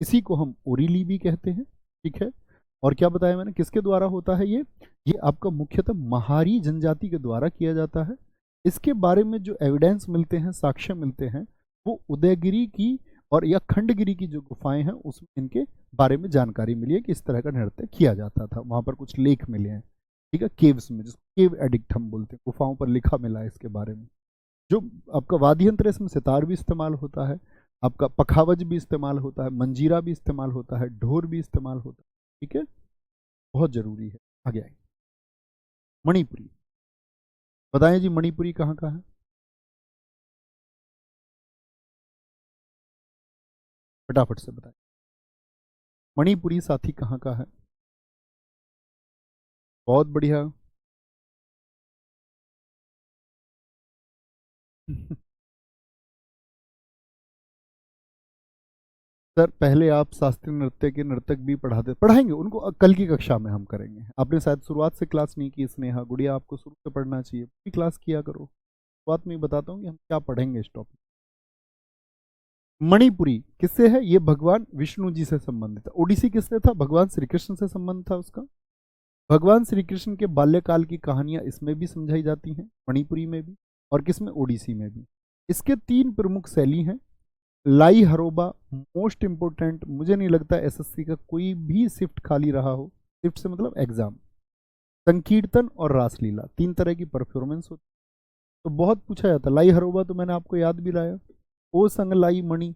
इसी को हम ओरिली भी कहते हैं। ठीक है, और क्या बताया मैंने, किसके द्वारा होता है ये आपका मुख्यतः महारी जनजाति के द्वारा किया जाता है। इसके बारे में जो एविडेंस मिलते हैं, साक्ष्य मिलते हैं, वो उदयगिरी की और या खंडगिरी की जो गुफाएं हैं उसमें इनके बारे में जानकारी मिली है कि इस तरह का नृत्य किया जाता था। वहां पर कुछ लेख मिले हैं। ठीक है, केव्स में, जिसको केव एडिक्ट हम बोलते हैं, गुफाओं पर लिखा मिला है इसके बारे में। जो आपका वाद्य यंत्र है इसमें सितार भी इस्तेमाल होता है, आपका पखावज भी इस्तेमाल होता है, मंजीरा भी इस्तेमाल होता है, ढोर भी इस्तेमाल होता है। ठीक है, बहुत जरूरी है। आगे आइए, मणिपुरी बताएं जी, मणिपुरी कहाँ का है? फटाफट से बताएं, मणिपुरी साथी कहाँ का है? बहुत बढ़िया। सर पहले आप शास्त्रीय नृत्य के नर्तक भी पढ़ाएंगे उनको, कल की कक्षा में हम करेंगे। आपने शायद शुरुआत से क्लास नहीं की, स्नेहा गुड़िया, आपको शुरू से पढ़ना चाहिए, पूरी क्लास किया करो। शुरुआत में ही बताता हूँ कि हम क्या पढ़ेंगे इस टॉपिक। मणिपुरी किससे है? ये भगवान विष्णु जी से संबंधित है। ओडिसी किससे था? भगवान श्री कृष्ण से संबंध था उसका। भगवान श्री कृष्ण के बाल्यकाल की कहानियां इसमें भी समझाई जाती हैं, मणिपुरी में भी, और किसमें? ओडिसी में भी। इसके 3 प्रमुख शैली हैं। लाई हरोबा मोस्ट इंपोर्टेंट, मुझे नहीं लगता एसएससी का कोई भी शिफ्ट खाली रहा हो। शिफ्ट से मतलब एग्जाम। संकीर्तन और रासलीला, 3 तरह की परफॉर्मेंस होती है। तो बहुत पूछा जाता है। लाई हरोबा तो मैंने आपको याद भी लाया, ओ संग लाई मणि।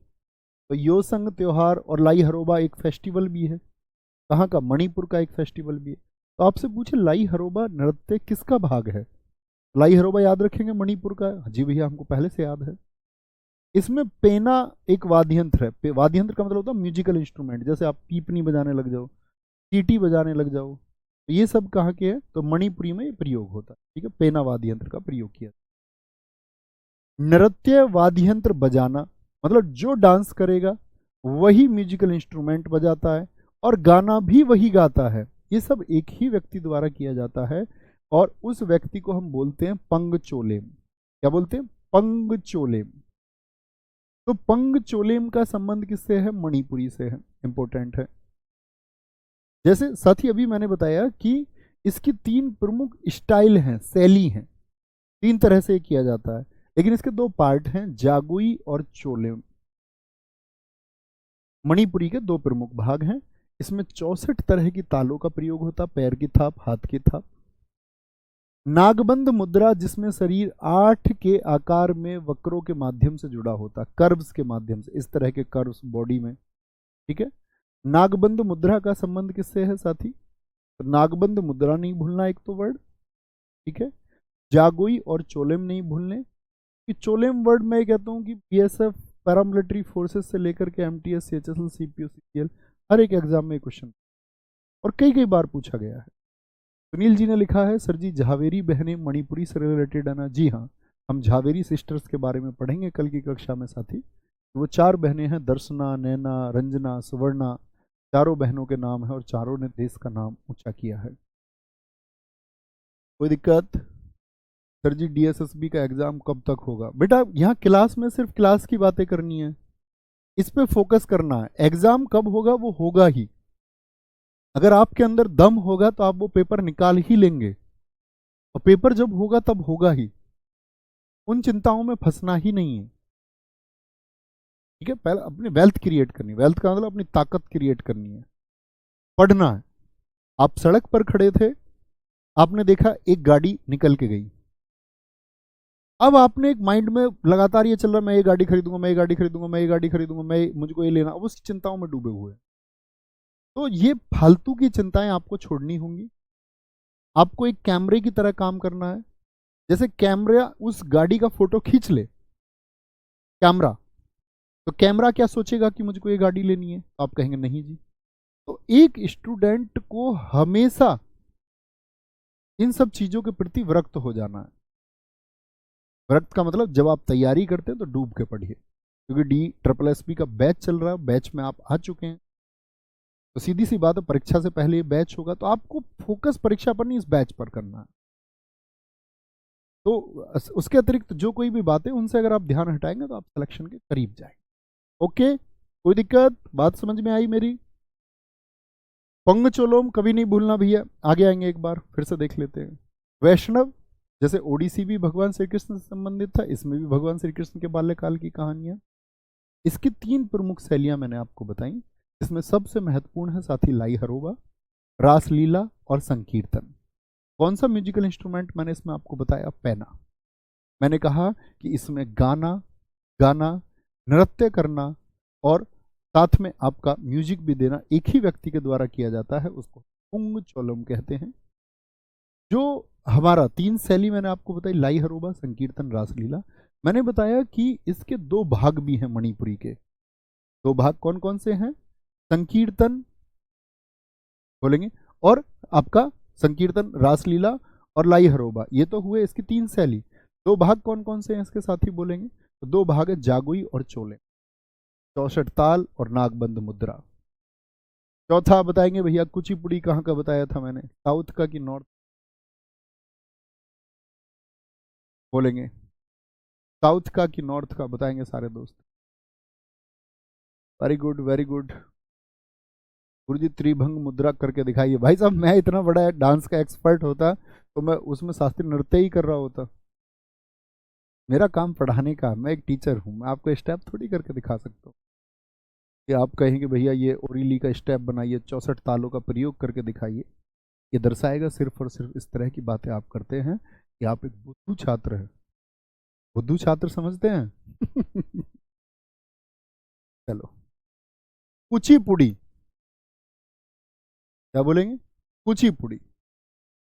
तो यो संग त्योहार और लाई हरोबा एक फेस्टिवल भी है। कहाँ का? मणिपुर का एक फेस्टिवल भी है। तो आपसे पूछे लाई हरोबा नृत्य किसका भाग है? लाई हरोबा याद रखेंगे मणिपुर का। जी भैया, हमको पहले से याद है। इसमें पेना एक वाद्य यंत्र है। वाद्य यंत्र का मतलब होता है म्यूजिकल इंस्ट्रूमेंट, जैसे आप पीपनी बजाने लग जाओ, सीटी बजाने लग जाओ, तो ये सब कहाँ के हैं? तो मणिपुरी में प्रयोग होता है। ठीक है, पेना वाद्य यंत्र का प्रयोग किया। नृत्य वाद्य यंत्र बजाना मतलब जो डांस करेगा वही म्यूजिकल इंस्ट्रूमेंट बजाता है और गाना भी वही गाता है। ये सब एक ही व्यक्ति द्वारा किया जाता है और उस व्यक्ति को हम बोलते हैं पंगचोलेम। क्या बोलते हैं? पंगचोलेम। तो पंगचोलेम का संबंध किससे है? मणिपुरी से है। इंपॉर्टेंट है। जैसे साथ ही अभी मैंने बताया कि इसकी 3 प्रमुख स्टाइल हैं, शैली हैं, 3 तरह से किया जाता है, लेकिन इसके 2 पार्ट हैं, जागुई और चोलेम। मणिपुरी के 2 प्रमुख भाग हैं। इसमें 64 तरह की तालों का प्रयोग होता, पैर की थाप, हाथ की थाप। नागबंद मुद्रा, जिसमें शरीर 8 के आकार में वक्रों के माध्यम से जुड़ा होता, कर्व्स के माध्यम से, इस तरह के कर्व्स बॉडी में। ठीक है। नागबंद मुद्रा का संबंध किससे है साथी? तो नागबंद मुद्रा नहीं भूलना एक तो वर्ड। ठीक है। जागोई और चोलेम नहीं भूलने। कि चोलेम वर्ड मैं कहता हूँ कि बीएसएफ, पैरामिलिट्री फोर्सेस से लेकर के एमटीएस, सीएचएसएल, सीपीओ, सीजीएल, हर एक एग्जाम में क्वेश्चन और कई कई बार पूछा गया है। सुनील जी ने लिखा है, सर जी झावेरी बहनें मणिपुरी से रिलेटेड है ना? जी हाँ, हम झावेरी सिस्टर्स के बारे में पढ़ेंगे कल की कक्षा में साथी। वो 4 बहनें हैं, दर्शना, नैना, रंजना, सुवर्णा। चारों बहनों के नाम है और चारों ने देश का नाम ऊंचा किया है। कोई दिक्कत? सर जी डीएसएसबी का एग्जाम कब तक होगा? बेटा यहाँ क्लास में सिर्फ क्लास की बातें करनी है, इस पे फोकस करना है। एग्जाम कब होगा? वो होगा ही। अगर आपके अंदर दम होगा तो आप वो पेपर निकाल ही लेंगे, और पेपर जब होगा तब होगा ही। उन चिंताओं में फंसना ही नहीं है। ठीक है। पहले अपनी वेल्थ क्रिएट करनी, वेल्थ का मतलब अपनी ताकत क्रिएट करनी है, पढ़ना है। आप सड़क पर खड़े थे, आपने देखा एक गाड़ी निकल के गई, अब आपने एक माइंड में लगातार ये चल रहा, मैं ये गाड़ी खरीदूंगा, मैं ये गाड़ी खरीदूंगा, मैं ये गाड़ी खरीदूंगा, मैं मुझको ये लेना, अब उस चिंताओं में डूबे हुए। तो ये फालतू की चिंताएं आपको छोड़नी होंगी। आपको एक कैमरे की तरह काम करना है। जैसे कैमरा उस गाड़ी का फोटो खींच ले, कैमरा, तो कैमरा क्या सोचेगा कि मुझको ये गाड़ी लेनी है? तो आप कहेंगे नहीं जी। तो एक स्टूडेंट को हमेशा इन सब चीजों के प्रति विरक्त हो जाना है। विरक्त का मतलब जब आप तैयारी करते हैं तो डूब के पढ़िए, क्योंकि DSSB का बैच चल रहा है, बैच में आप आ चुके हैं, तो सीधी सी बात है, परीक्षा से पहले ये बैच होगा, तो आपको फोकस परीक्षा पर नहीं, इस बैच पर करना है। तो उसके अतिरिक्त जो कोई भी बातें, उनसे अगर आप ध्यान हटाएंगे तो आप सिलेक्शन के करीब जाएंगे। ओके, कोई दिक्कत? बात समझ में आई मेरी? पंगचोलोम कभी नहीं भूलना भैया, आगे आएंगे एक बार फिर से देख लेते हैं। वैष्णव, जैसे ओडिसी भी भगवान श्री कृष्ण से संबंधित था, इसमें भी भगवान श्री कृष्ण के बाल्यकाल की कहानियां। इसकी 3 प्रमुख शैलियां मैंने आपको बताई। इसमें सबसे महत्वपूर्ण है साथी लाई हरोबा, रासलीला और संकीर्तन। कौन सा म्यूजिकल इंस्ट्रूमेंट मैंने इसमें आपको बताया? पैना। मैंने कहा कि इसमें गाना गाना, नृत्य करना और साथ में आपका म्यूजिक भी देना एक ही व्यक्ति के द्वारा किया जाता है, उसको पुंगचोलम कहते हैं। जो हमारा 3 शैली मैंने आपको बताई, लाई हरोबा, संकीर्तन, रासलीला, मैंने बताया कि इसके 2 भाग भी हैं मणिपुरी के। 2 भाग कौन कौन से हैं? संकीर्तन बोलेंगे, और आपका संकीर्तन, रासलीला और लाई हरोबा, ये तो हुए इसकी 3 शैली। 2 भाग कौन कौन से हैं इसके साथ ही बोलेंगे? तो 2 भाग है, जागुई और चोले, 64 ताल और नागबंद मुद्रा। चौथा बताएंगे भैया, कुचिपुड़ी कहाँ का बताया था मैंने? साउथ का कि नॉर्थ? बोलेंगे साउथ का कि नॉर्थ का? बताएंगे सारे दोस्त। Very good, very good. गुरुजी त्रिभंग मुद्रा करके दिखाइए। भाई साहब, मैं इतना बड़ा डांस का एक्सपर्ट होता तो मैं उसमें शास्त्रीय नृत्य ही कर रहा होता। मेरा काम पढ़ाने का, मैं एक टीचर हूँ, मैं आपको स्टेप थोड़ी करके दिखा सकता हूँ कि आप कहेंगे भैया ये ओरिली का स्टेप बनाइए, 64 तालों का प्रयोग करके दिखाइए। ये दर्शाएगा सिर्फ और सिर्फ इस तरह की बातें आप करते हैं कि आप एक बुद्धू छात्र हैं। बुद्धू छात्र समझते हैं? चलो, कुचिपुड़ी, क्या बोलेंगे? कुचिपुड़ी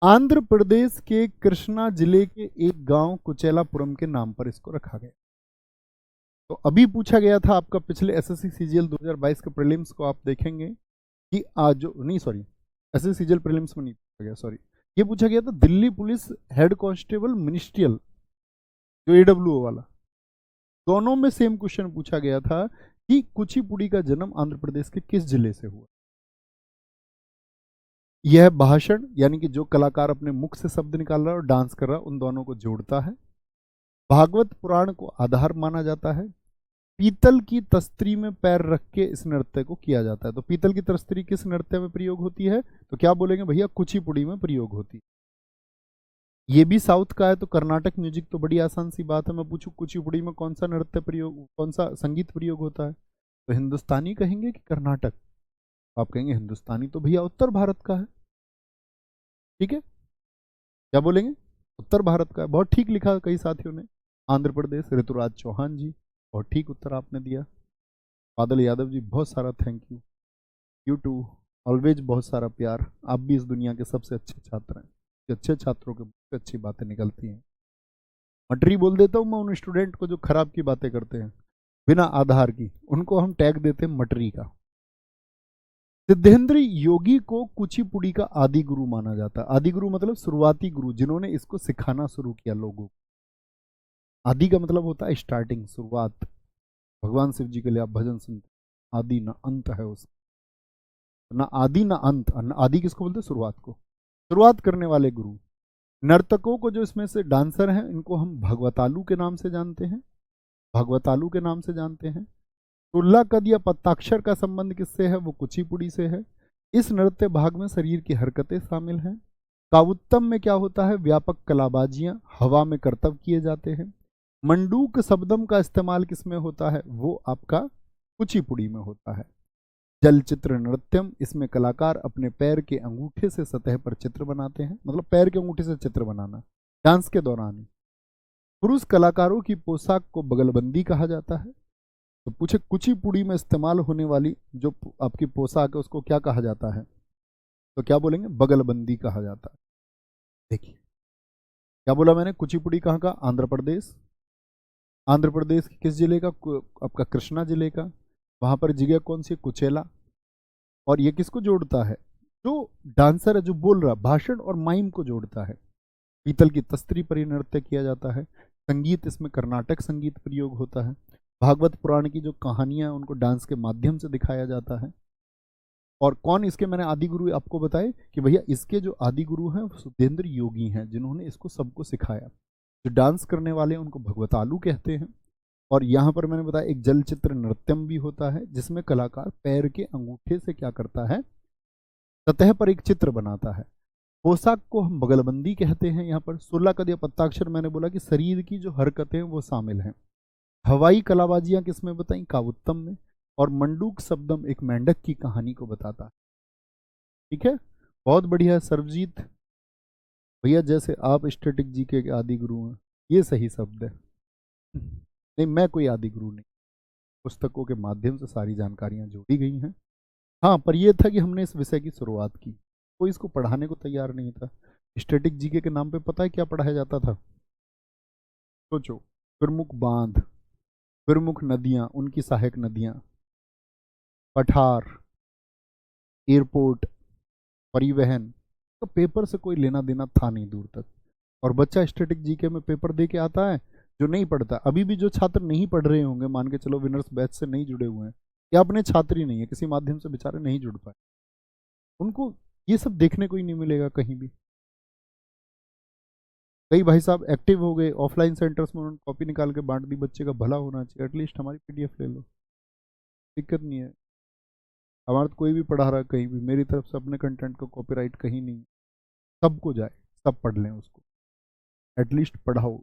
आंध्र प्रदेश के कृष्णा जिले के एक गांव कुचेलापुरम के नाम पर इसको रखा गया। तो अभी पूछा गया था आपका, पिछले एसएससी सीजीएल 2022 के प्रीलिम्स को आप देखेंगे कि आज जो नहीं, सॉरी, एसएससी सीजीएल प्रीलिम्स में नहीं पूछा गया, सॉरी, ये पूछा गया था Delhi police head constable ministerial, जो एडब्ल्यूओ वाला, दोनों में सेम क्वेश्चन पूछा गया था कि कुचिपुड़ी का जन्म आंध्र प्रदेश के किस जिले से हुआ। यह भाषण यानी कि जो कलाकार अपने मुख से शब्द निकाल रहा है और डांस कर रहा है उन दोनों को जोड़ता है। भागवत पुराण को आधार माना जाता है। पीतल की तस्तरी में पैर रख के इस नृत्य को किया जाता है। तो पीतल की तस्तरी किस नृत्य में प्रयोग होती है, तो क्या बोलेंगे भैया, कुचिपुड़ी में प्रयोग होती है। ये भी साउथ का है तो कर्नाटक म्यूजिक, तो बड़ी आसान सी बात है। मैं पूछूं कुचिपुड़ी में कौन सा नृत्य प्रयोग, कौन सा संगीत प्रयोग होता है, तो हिंदुस्तानी कहेंगे कि कर्नाटक। आप कहेंगे हिंदुस्तानी तो भैया उत्तर भारत का है। ठीक है, क्या बोलेंगे, उत्तर भारत का है। बहुत ठीक लिखा कई साथियों ने। आंध्र प्रदेश, ऋतुराज चौहान जी, बहुत ठीक उत्तर आपने दिया। बादल यादव जी बहुत सारा thank you. You too always बहुत सारा प्यार। आप भी इस दुनिया के सबसे अच्छे छात्र हैं। अच्छे छात्रों के बहुत अच्छी बातें निकलती हैं। मटरी बोल देता हूँ मैं उन स्टूडेंट को जो खराब की बातें करते हैं बिना आधार की, उनको हम टैग देते हैं मटरी का। सिद्धेंद्र योगी को कुचिपुड़ी का आदि गुरु माना जाता है। आदि गुरु मतलब शुरुआती गुरु, जिन्होंने इसको सिखाना शुरू किया लोगों को। आदि का मतलब होता है स्टार्टिंग, शुरुआत। भगवान शिव जी के लिए आप भजन सुनते, आदि ना अंत है उसका, ना आदि ना अंत। आदि किसको बोलते हैं, शुरुआत को। शुरुआत करने वाले गुरु। नर्तकों को जो इसमें से डांसर हैं इनको हम भगवतालू के नाम से जानते हैं। भगवतालू के नाम से जानते हैं। तुल्ला कद या पत्ताक्षर का संबंध किससे है, वो कुचिपुड़ी से है। इस नृत्य भाग में शरीर की हरकतें शामिल हैं। कावुत्तम में क्या होता है, व्यापक कलाबाजियां हवा में करतब किए जाते हैं। मंडूक शब्दम का इस्तेमाल किसमें होता है, वो आपका कुचिपुड़ी में होता है। जलचित्र नृत्यम, इसमें कलाकार अपने पैर के अंगूठे से सतह पर चित्र बनाते हैं, मतलब पैर के अंगूठे से चित्र बनाना डांस के दौरान ही। पुरुष कलाकारों की पोशाक को बगलबंदी कहा जाता है। तो पूछे कुचिपुड़ी में इस्तेमाल होने वाली जो आपकी पोशाक है उसको क्या कहा जाता है, तो क्या बोलेंगे, बगलबंदी कहा जाता है। देखिए क्या बोला मैंने, कुचिपुड़ी कहाँ का, आंध्र प्रदेश। आंध्र प्रदेश के किस जिले का, आपका कृष्णा जिले का। वहां पर जगह कौन सी, कुचेला। और ये किसको जोड़ता है, जो डांसर है जो बोल रहा, भाषण और माइम को जोड़ता है। पीतल की तस्तरी पर यह नृत्य किया जाता है। संगीत, इसमें कर्नाटक संगीत प्रयोग होता है। भागवत पुराण की जो कहानियां उनको डांस के माध्यम से दिखाया जाता है। और कौन इसके, मैंने आदि गुरु आपको बताए कि भैया इसके जो आदि गुरु हैं वो सिद्धेंद्र योगी हैं, जिन्होंने इसको सबको सिखाया। जो डांस करने वाले उनको भगवतालू कहते हैं। और यहाँ पर मैंने बताया एक जलचित्र नृत्यम भी होता है, जिसमें कलाकार पैर के अंगूठे से क्या करता है, सतह पर एक चित्र बनाता है। पोशाक को हम बगलबंदी कहते हैं। यहाँ पर 16 कद या पत्ताक्षर मैंने बोला कि शरीर की जो हरकतें हैं वो शामिल हैं। हवाई कलाबाजियां किसमें बताई, कावुत्तम में। और मंडूक शब्दम एक मेंढक की कहानी को बताता है। ठीक है, बहुत बढ़िया सर्वजीत भैया, जैसे आप स्टैटिक जीके के आदि गुरु हैं, ये सही शब्द है। नहीं, मैं कोई आदि गुरु नहीं, पुस्तकों के माध्यम से सारी जानकारियां जोड़ी गई हैं। हाँ, पर यह था कि हमने इस विषय की शुरुआत की, कोई इसको पढ़ाने को तैयार नहीं था। स्टैटिक जीके के नाम पे पता है क्या पढ़ाया जाता था, सोचो, प्रमुख बांध, प्रमुख नदियां, उनकी सहायक नदियां, पठार, एयरपोर्ट, परिवहन। तो पेपर से कोई लेना देना था नहीं दूर तक। और बच्चा स्टैटिक जीके में पेपर दे के आता है, जो नहीं पढ़ता। अभी भी जो छात्र नहीं पढ़ रहे होंगे, मान के चलो विनर्स बैच से नहीं जुड़े हुए हैं या अपने छात्र ही नहीं है, किसी माध्यम से बेचारे नहीं जुड़ पाए, उनको ये सब देखने को ही नहीं मिलेगा कहीं भी। कई भाई साहब एक्टिव हो गए ऑफलाइन सेंटर्स में, उन्होंने कॉपी निकाल के बांट दी। बच्चे का भला होना चाहिए, एटलीस्ट हमारी पीडीएफ ले लो, दिक्कत नहीं है। हमारा तो कोई भी पढ़ा रहा है कहीं भी, मेरी तरफ से अपने कंटेंट का कॉपीराइट कहीं नहीं। सबको जाए, सब पढ़ लें उसको, एटलीस्ट पढ़ाओ।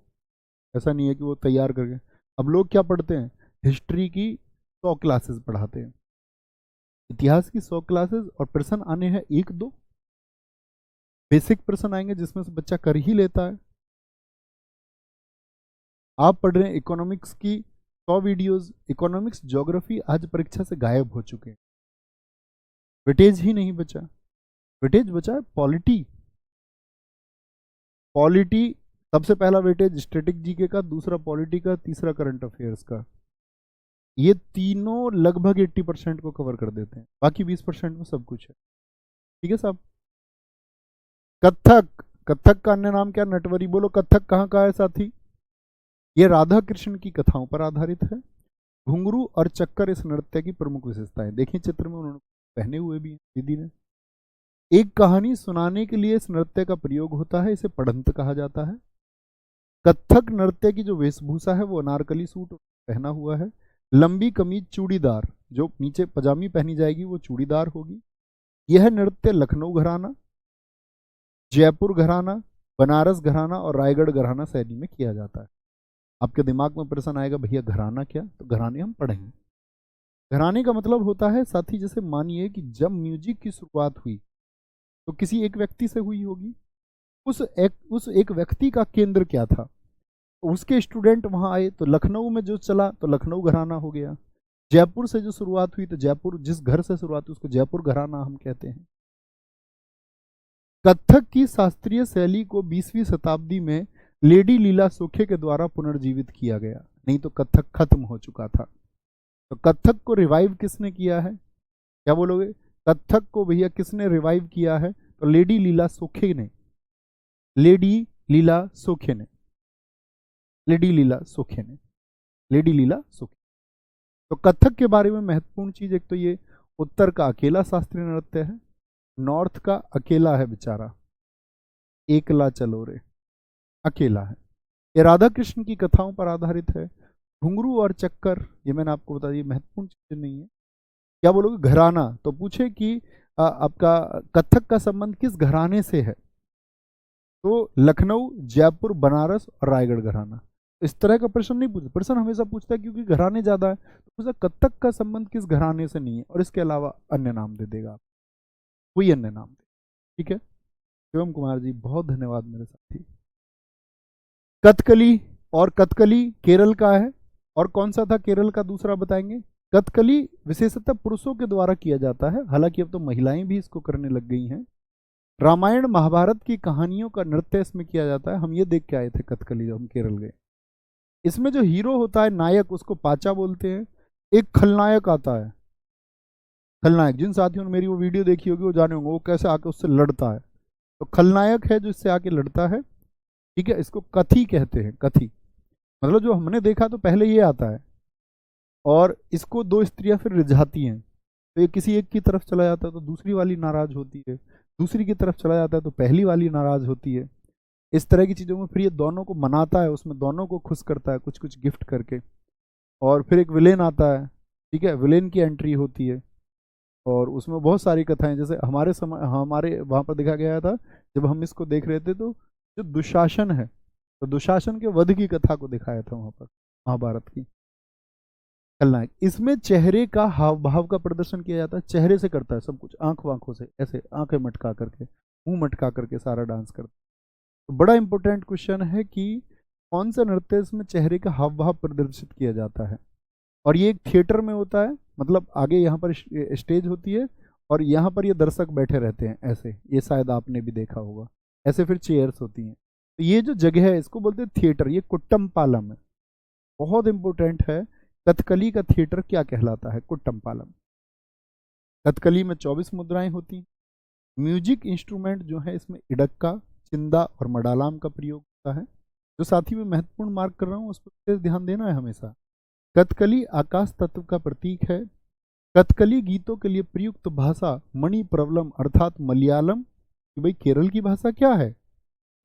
ऐसा नहीं है कि वो तैयार करके। अब लोग क्या पढ़ते हैं, हिस्ट्री की 100 क्लासेस पढ़ाते हैं, इतिहास की 100 क्लासेस, और प्रश्न आने हैं 1-2 बेसिक प्रश्न आएंगे जिसमें से बच्चा कर ही लेता है। आप पढ़ रहे हैं इकोनॉमिक्स की 100 वीडियोस, इकोनॉमिक्स ज्योग्राफी आज परीक्षा से गायब हो चुके हैं। वेटेज ही नहीं बचा, वेटेज बचा है पॉलिटी। पॉलिटी सबसे पहला वेटेज स्टैटिक जीके का, दूसरा पॉलिटी का, तीसरा करंट अफेयर्स का। ये तीनों लगभग 80% को कवर कर देते हैं, बाकी 20% में सब कुछ है। ठीक है साहब। कथक, कथक का अन्य नाम क्या, नटवरी। बोलो कथक कहाँ का है साथी, ये राधा कृष्ण की कथाओं पर आधारित है। घुंघरू और चक्कर इस नृत्य की प्रमुख विशेषताएं। देखिए चित्र में उन्होंने पहने हुए भी हैं दीदी ने। एक कहानी सुनाने के लिए इस नृत्य का प्रयोग होता है, इसे पढ़ंत कहा जाता है। कथक नृत्य की जो वेशभूषा है वो अनारकली सूट पहना हुआ है। लंबी कमीज चूड़ीदार, जो नीचे पजामी पहनी जाएगी वो चूड़ीदार होगी। यह नृत्य लखनऊ घराना, जयपुर घराना, बनारस घराना और रायगढ़ घराना शैली में किया जाता है। आपके दिमाग में प्रश्न आएगा भैया घराना क्या, तो घराने हम पढ़ेंगे। घराने का मतलब होता है साथी, जैसे मानिए कि जब म्यूजिक की शुरुआत हुई तो किसी एक व्यक्ति से हुई होगी। उस एक व्यक्ति का केंद्र क्या था, तो उसके स्टूडेंट वहां आए तो लखनऊ में जो चला तो लखनऊ घराना हो गया। जयपुर से जो शुरुआत हुई तो जयपुर, जिस घर से शुरुआत हुई उसको जयपुर घराना हम कहते हैं। कथक की शास्त्रीय शैली को 20वीं शताब्दी में लेडी लीला सोखे के द्वारा पुनर्जीवित किया गया, नहीं तो कथक खत्म हो चुका था। तो कथक को रिवाइव किसने किया है, क्या बोलोगे? कथक को भैया किसने रिवाइव किया है? तो लेडी लीला सोखे ने, लेडी लीला सोखे ने, लेडी लीला सोखे ने, लेडी लीला सोखे। तो कथक के बारे में महत्वपूर्ण चीज, एक तो ये उत्तर का अकेला शास्त्रीय नृत्य है, नॉर्थ का अकेला है बेचारा, एकला चलो रे, अकेला है। ये राधा कृष्ण की कथाओं पर आधारित है। घुंघरू और चक्कर, ये मैंने आपको बता दिया, महत्वपूर्ण चीज नहीं है। क्या बोलोगे? घराना, तो पूछे कि आपका कथक का संबंध किस घराने से है, तो लखनऊ, जयपुर, बनारस और रायगढ़ घराना। इस तरह का प्रश्न नहीं पूछता, प्रश्न हमेशा पूछता है क्योंकि घराने ज्यादा है, तो पूछा कथक का संबंध किस घराने से नहीं है, और इसके अलावा अन्य नाम दे देगा, कोई अन्य नाम दे। ठीक है, शिवम कुमार जी बहुत धन्यवाद मेरे साथी। कथकली, और कथकली केरल का है, और कौन सा था केरल का दूसरा बताएंगे? कथकली विशेषतः पुरुषों के द्वारा किया जाता है, हालांकि अब तो महिलाएं भी इसको करने लग गई हैं। रामायण महाभारत की कहानियों का नृत्य इसमें किया जाता है। हम ये देख के आए थे कथकली जब हम केरल गए। इसमें जो हीरो होता है नायक, उसको पाचा बोलते हैं। एक खलनायक आता है, खलनायक, जिन साथियों ने मेरी वो वीडियो देखी होगी वो जाने होंगे वो कैसे आके उससे लड़ता है। तो खलनायक है जो इससे आके लड़ता है। ठीक है, इसको कथी कहते हैं, कथी मतलब जो हमने देखा तो पहले ये आता है, और इसको दो स्त्रियां फिर रिझाती हैं। तो ये किसी एक की तरफ चला जाता है तो दूसरी वाली नाराज होती है, दूसरी की तरफ चला जाता है तो पहली वाली नाराज होती है। इस तरह की चीज़ों में फिर ये दोनों को मनाता है, उसमें दोनों को खुश करता है कुछ कुछ गिफ्ट करके। और फिर एक विलेन आता है, ठीक है, विलेन की एंट्री होती है, और उसमें बहुत सारी कथाएं, जैसे हमारे समय हमारे वहाँ पर देखा गया था जब हम इसको देख रहे थे, तो जो दुशासन है, तो दुशासन के वध की कथा को दिखाया था वहाँ पर महाभारत की। खलनायक, इसमें चेहरे का हाव भाव का प्रदर्शन किया जाता है, चेहरे से करता है सब कुछ, आंख वाँखों से, ऐसे आंखें मटका करके, मुंह मटका करके सारा डांस करता है। तो बड़ा इंपॉर्टेंट क्वेश्चन है कि कौन सा नृत्य इसमें चेहरे का हाव भाव प्रदर्शित किया जाता है। और ये एक थिएटर में होता है, मतलब आगे यहाँ पर स्टेज होती है और यहाँ पर ये दर्शक बैठे रहते हैं ऐसे, ये शायद आपने भी देखा होगा, ऐसे फिर चेयर्स होती हैं। तो ये जो जगह है इसको बोलते हैं थिएटर, ये कुट्टम पालम है, बहुत इंपॉर्टेंट है। कथकली का थिएटर क्या कहलाता है? कुट्टम पालम। कथकली में 24 मुद्राएं होती हैं। म्यूजिक इंस्ट्रूमेंट जो है इसमें इडक्का, चिंदा और मडालाम का प्रयोग होता है। जो साथी में महत्वपूर्ण मार्क कर रहा हूँ उस पर ध्यान देना है हमेशा। कथकली आकाश तत्व का प्रतीक है। कथकली गीतों के लिए प्रयुक्त भाषा मणि प्रवलम अर्थात मलयालम। कि भाई केरल की भाषा क्या है?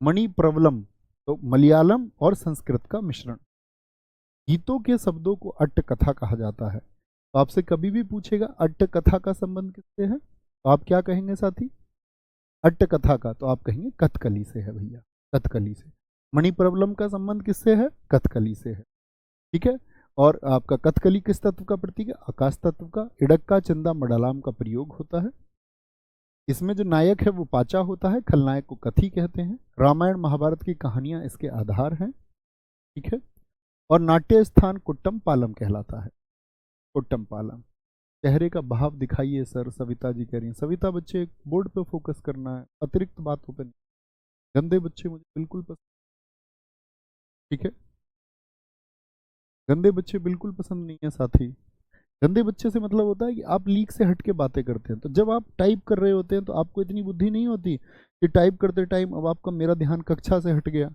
मणि प्रवलम, तो मलयालम और संस्कृत का मिश्रण। गीतों के शब्दों को अट्ट कथा कहा जाता है। तो आपसे कभी भी पूछेगा अट्ट कथा का संबंध किससे है, तो आप क्या कहेंगे साथी? अट्ट कथा का, तो आप कहेंगे कथकली से है भैया, कथकली से। मणि प्रवलम का संबंध किससे है? कथकली से है। ठीक है, और आपका कथकली किस तत्व का प्रतीक है? आकाश तत्व का। इडक्का, चंदा, मडालाम का प्रयोग होता है। इसमें जो नायक है वो पाचा होता है, खलनायक को कथी कहते हैं। रामायण महाभारत की कहानियां इसके आधार हैं। ठीक है, और नाट्य स्थान कुट्टम पालम कहलाता है। कुट्टम पालम। चेहरे का भाव दिखाइए सर, सविता जी कह रही हैं। सविता बच्चे बोर्ड पे फोकस करना है, अतिरिक्त बातों पे नहीं। गंदे बच्चे मुझे बिल्कुल पसंद, ठीक है, गंदे बच्चे बिल्कुल पसंद नहीं है साथी। गंदे बच्चे से मतलब होता है कि आप लीक से हट के बातें करते हैं। तो जब आप टाइप कर रहे होते हैं तो आपको इतनी बुद्धि नहीं होती कि टाइप करते टाइम अब आपका मेरा ध्यान कक्षा से हट गया,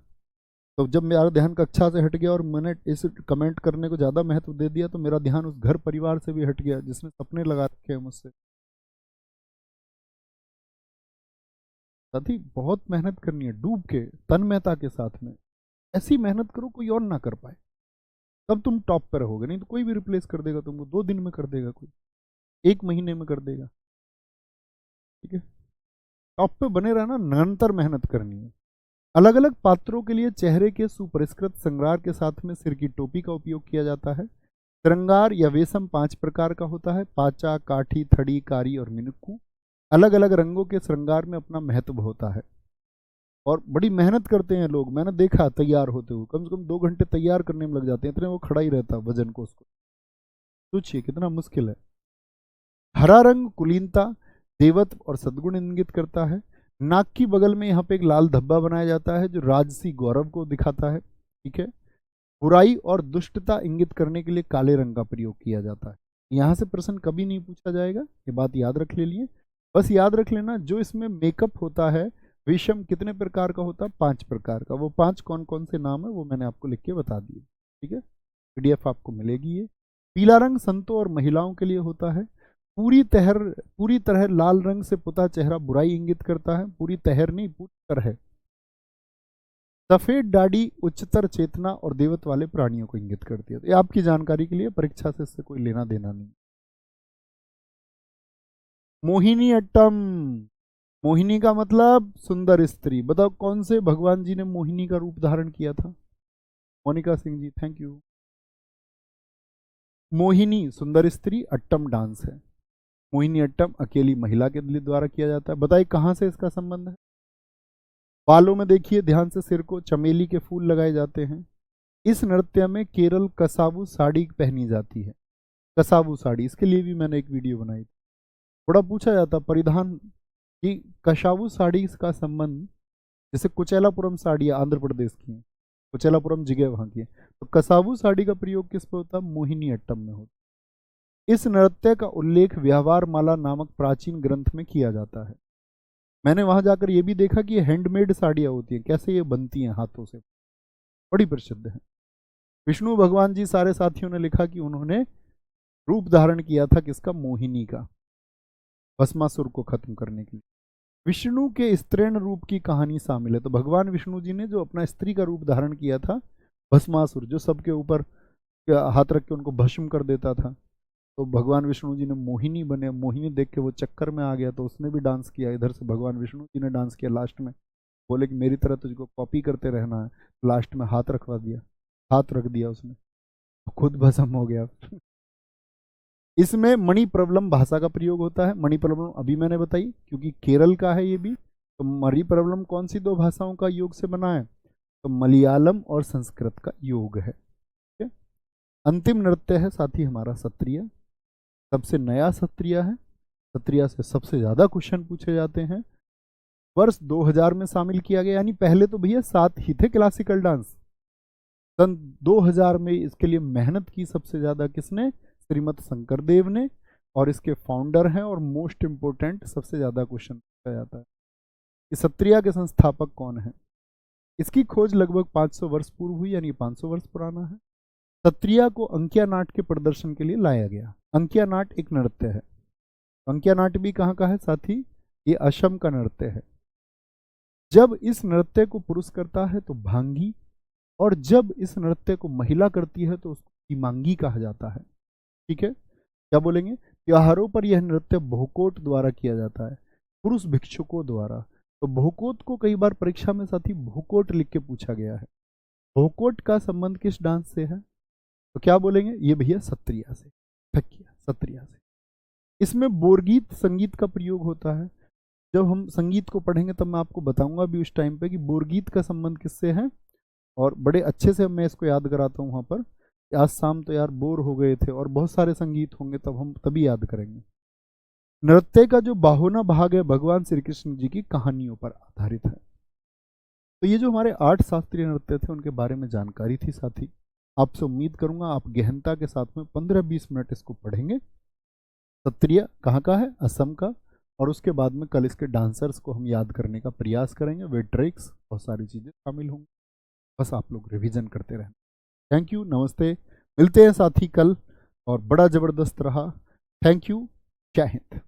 तो जब मेरा ध्यान कक्षा से हट गया और मैंने इस कमेंट करने को ज़्यादा महत्व दे दिया तो मेरा ध्यान उस घर परिवार से भी हट गया जिसने सपने लगा रखे हैं मुझसे। साथी बहुत मेहनत करनी है, डूब के तन्मयता के साथ में ऐसी मेहनत करो कोई और ना कर पाए, तब तुम टॉप पे रहोगे। नहीं तो कोई भी रिप्लेस कर देगा तुमको, 2 दिन में कर देगा, कोई 1 महीने में कर देगा। ठीक है, टॉप पे बने रहना, निरंतर मेहनत करनी है। अलग अलग पात्रों के लिए चेहरे के सुपरिष्कृत श्रृंगार के साथ में सिर की टोपी का उपयोग किया जाता है। श्रृंगार या वेशम 5 प्रकार का होता है: पाचा, काठी, थड़ी, कारी और मिनुक्कू। अलग अलग रंगों के श्रृंगार में अपना महत्व होता है और बड़ी मेहनत करते हैं लोग। मैंने देखा तैयार होते हुए कम से कम 2 घंटे तैयार करने में लग जाते हैं, इतने वो खड़ा ही रहता है वजन को, उसको सोचिए कितना मुश्किल है। हरा रंग कुलीनता, देवत्व और सद्गुण इंगित करता है। नाक की बगल में यहाँ पे एक लाल धब्बा बनाया जाता है जो राजसी गौरव को दिखाता है। ठीक है, बुराई और दुष्टता इंगित करने के लिए काले रंग का प्रयोग किया जाता है। यहाँ से प्रश्न कभी नहीं पूछा जाएगा, ये बात याद रख ले लिए। बस याद रख लेना जो इसमें मेकअप होता है विषम कितने प्रकार का होता है, 5 प्रकार का। वो 5 कौन कौन से नाम है वो मैंने आपको लिख के बता दिए। ठीक है, पीडीएफ आपको मिलेगी ये। पीला रंग संतों और महिलाओं के लिए होता है। पूरी तरह लाल रंग से पुता चेहरा बुराई इंगित करता है। पूरी तरह नहीं, पूरी तरह। सफेद दाढ़ी उच्चतर चेतना और देवत्व वाले प्राणियों को इंगित करती है। तो ये आपकी जानकारी के लिए, परीक्षा से इससे कोई लेना देना नहीं। मोहिनी अट्टम, मोहिनी का मतलब सुंदर स्त्री। बताओ कौन से भगवान जी ने मोहिनी का रूप धारण किया था? Monika Singh ji, thank you. मोहिनी सुंदर स्त्री, अट्टम डांस है। मोहिनी अट्टम अकेली महिला के द्वारा किया जाता है। बताइए कहां से इसका संबंध है? बालों में देखिए ध्यान से, सिर को चमेली के फूल लगाए जाते हैं। इस नृत्य में केरल कसावू साड़ी पहनी जाती है। कसावू साड़ी, इसके लिए भी मैंने एक वीडियो बनाई। थोड़ा पूछा जाता परिधान कि कसावू साड़ी का संबंध, जैसे कुचेलापुरम साड़ी आंध्र प्रदेश की है, कुचेलापुरम जगह वहाँ की है, तो कसावू साड़ी का प्रयोग किस पे होता है? मोहिनी अट्टम में होता। इस नृत्य का उल्लेख व्यवहार माला नामक प्राचीन ग्रंथ में किया जाता है। मैंने वहां जाकर ये भी देखा कि ये हैंडमेड साड़ियाँ होती हैं, कैसे ये बनती हैं हाथों से, बड़ी प्रसिद्ध है। विष्णु भगवान जी सारे साथियों ने लिखा कि उन्होंने रूप धारण किया था किसका? मोहिनी का, भस्मासुर को खत्म करने के लिए। विष्णु के स्त्रीण रूप की कहानी शामिल है। तो भगवान विष्णु जी ने जो अपना स्त्री का रूप धारण किया था, भस्मासुर जो सबके ऊपर हाथ रख के उनको भस्म कर देता था, तो भगवान विष्णु जी ने मोहिनी बने। मोहिनी देख के वो चक्कर में आ गया, तो उसने भी डांस किया। इधर से भगवान विष्णु जी ने डांस किया। लास्ट में बोले कि मेरी तरह तुझको कॉपी करते रहना है। लास्ट में हाथ रखवा दिया, हाथ रख दिया उसने, खुद भस्म हो गया। इसमें मणि प्रबलम भाषा का प्रयोग होता है। मणि प्रबलम अभी मैंने बताई क्योंकि केरल का है ये भी। तो मणि प्रबलम कौन सी 2 भाषाओं का योग से बना है? तो मलयालम और संस्कृत का योग है। ठीक है? अंतिम नृत्य है साथी हमारा सत्रिया। सबसे नया सत्रिया है। सत्रिया से सबसे ज्यादा क्वेश्चन पूछे जाते हैं। वर्ष 2000 में शामिल किया गया, यानी पहले तो भैया 7 ही थे क्लासिकल डांस। सन 2000 में इसके लिए मेहनत की सबसे ज्यादा किसने? श्रीमद शंकर देव ने। और इसके फाउंडर हैं और मोस्ट इंपोर्टेंट सबसे ज्यादा क्वेश्चन पूछा जाता है कि सत्रिया के संस्थापक कौन है। इसकी खोज लगभग 500 वर्ष पूर्व हुई, यानी 500 वर्ष पुराना है। सत्रिया को अंकिया नाट के प्रदर्शन के लिए लाया गया। अंकिया नाट एक नृत्य है। अंकिया नाट भी कहाँ का है साथी? ये असम का नृत्य है। जब इस नृत्य को पुरुष करता है तो भांगी, और जब इस नृत्य को महिला करती है तो उसको सीमांगी कहा जाता है। ठीक है, क्या बोलेंगे? त्योहारों पर यह नृत्य भोकोट द्वारा किया जाता है, पुरुष भिक्षुकों द्वारा। तो भोकोट को कई बार परीक्षा में साथी भोकोट लिख के पूछा गया है। भोकोट का संबंध किस डांस से है? तो क्या बोलेंगे? ये भैया सत्रिया से। सत्रिया से। इसमें बोरगीत संगीत का प्रयोग होता है। जब हम संगीत को पढ़ेंगे तब मैं आपको बताऊंगा भी उस टाइम पे कि बोरगीत का संबंध किससे है, और बड़े अच्छे से मैं इसको याद कराता हूँ वहाँ पर। आज शाम तो यार बोर हो गए थे, और बहुत सारे संगीत होंगे तब हम तभी याद करेंगे। नृत्य का जो बाहुना भाग है भगवान श्री कृष्ण जी की कहानियों पर आधारित है। तो ये जो हमारे 8 शास्त्रीय नृत्य थे उनके बारे में जानकारी थी साथी। आपसे उम्मीद करूंगा आप गहनता के साथ में 15-20 मिनट इसको पढ़ेंगे। सत्रिया कहाँ का है? असम का। और उसके बाद में कल इसके डांसर्स को हम याद करने का प्रयास करेंगे। वे ट्रिक्स बहुत सारी चीज़ें शामिल होंगी। बस आप लोग रिवीजन करते रहना। थैंक यू, नमस्ते, मिलते हैं साथी कल, और बड़ा ज़बरदस्त रहा। थैंक यू, जय हिंद।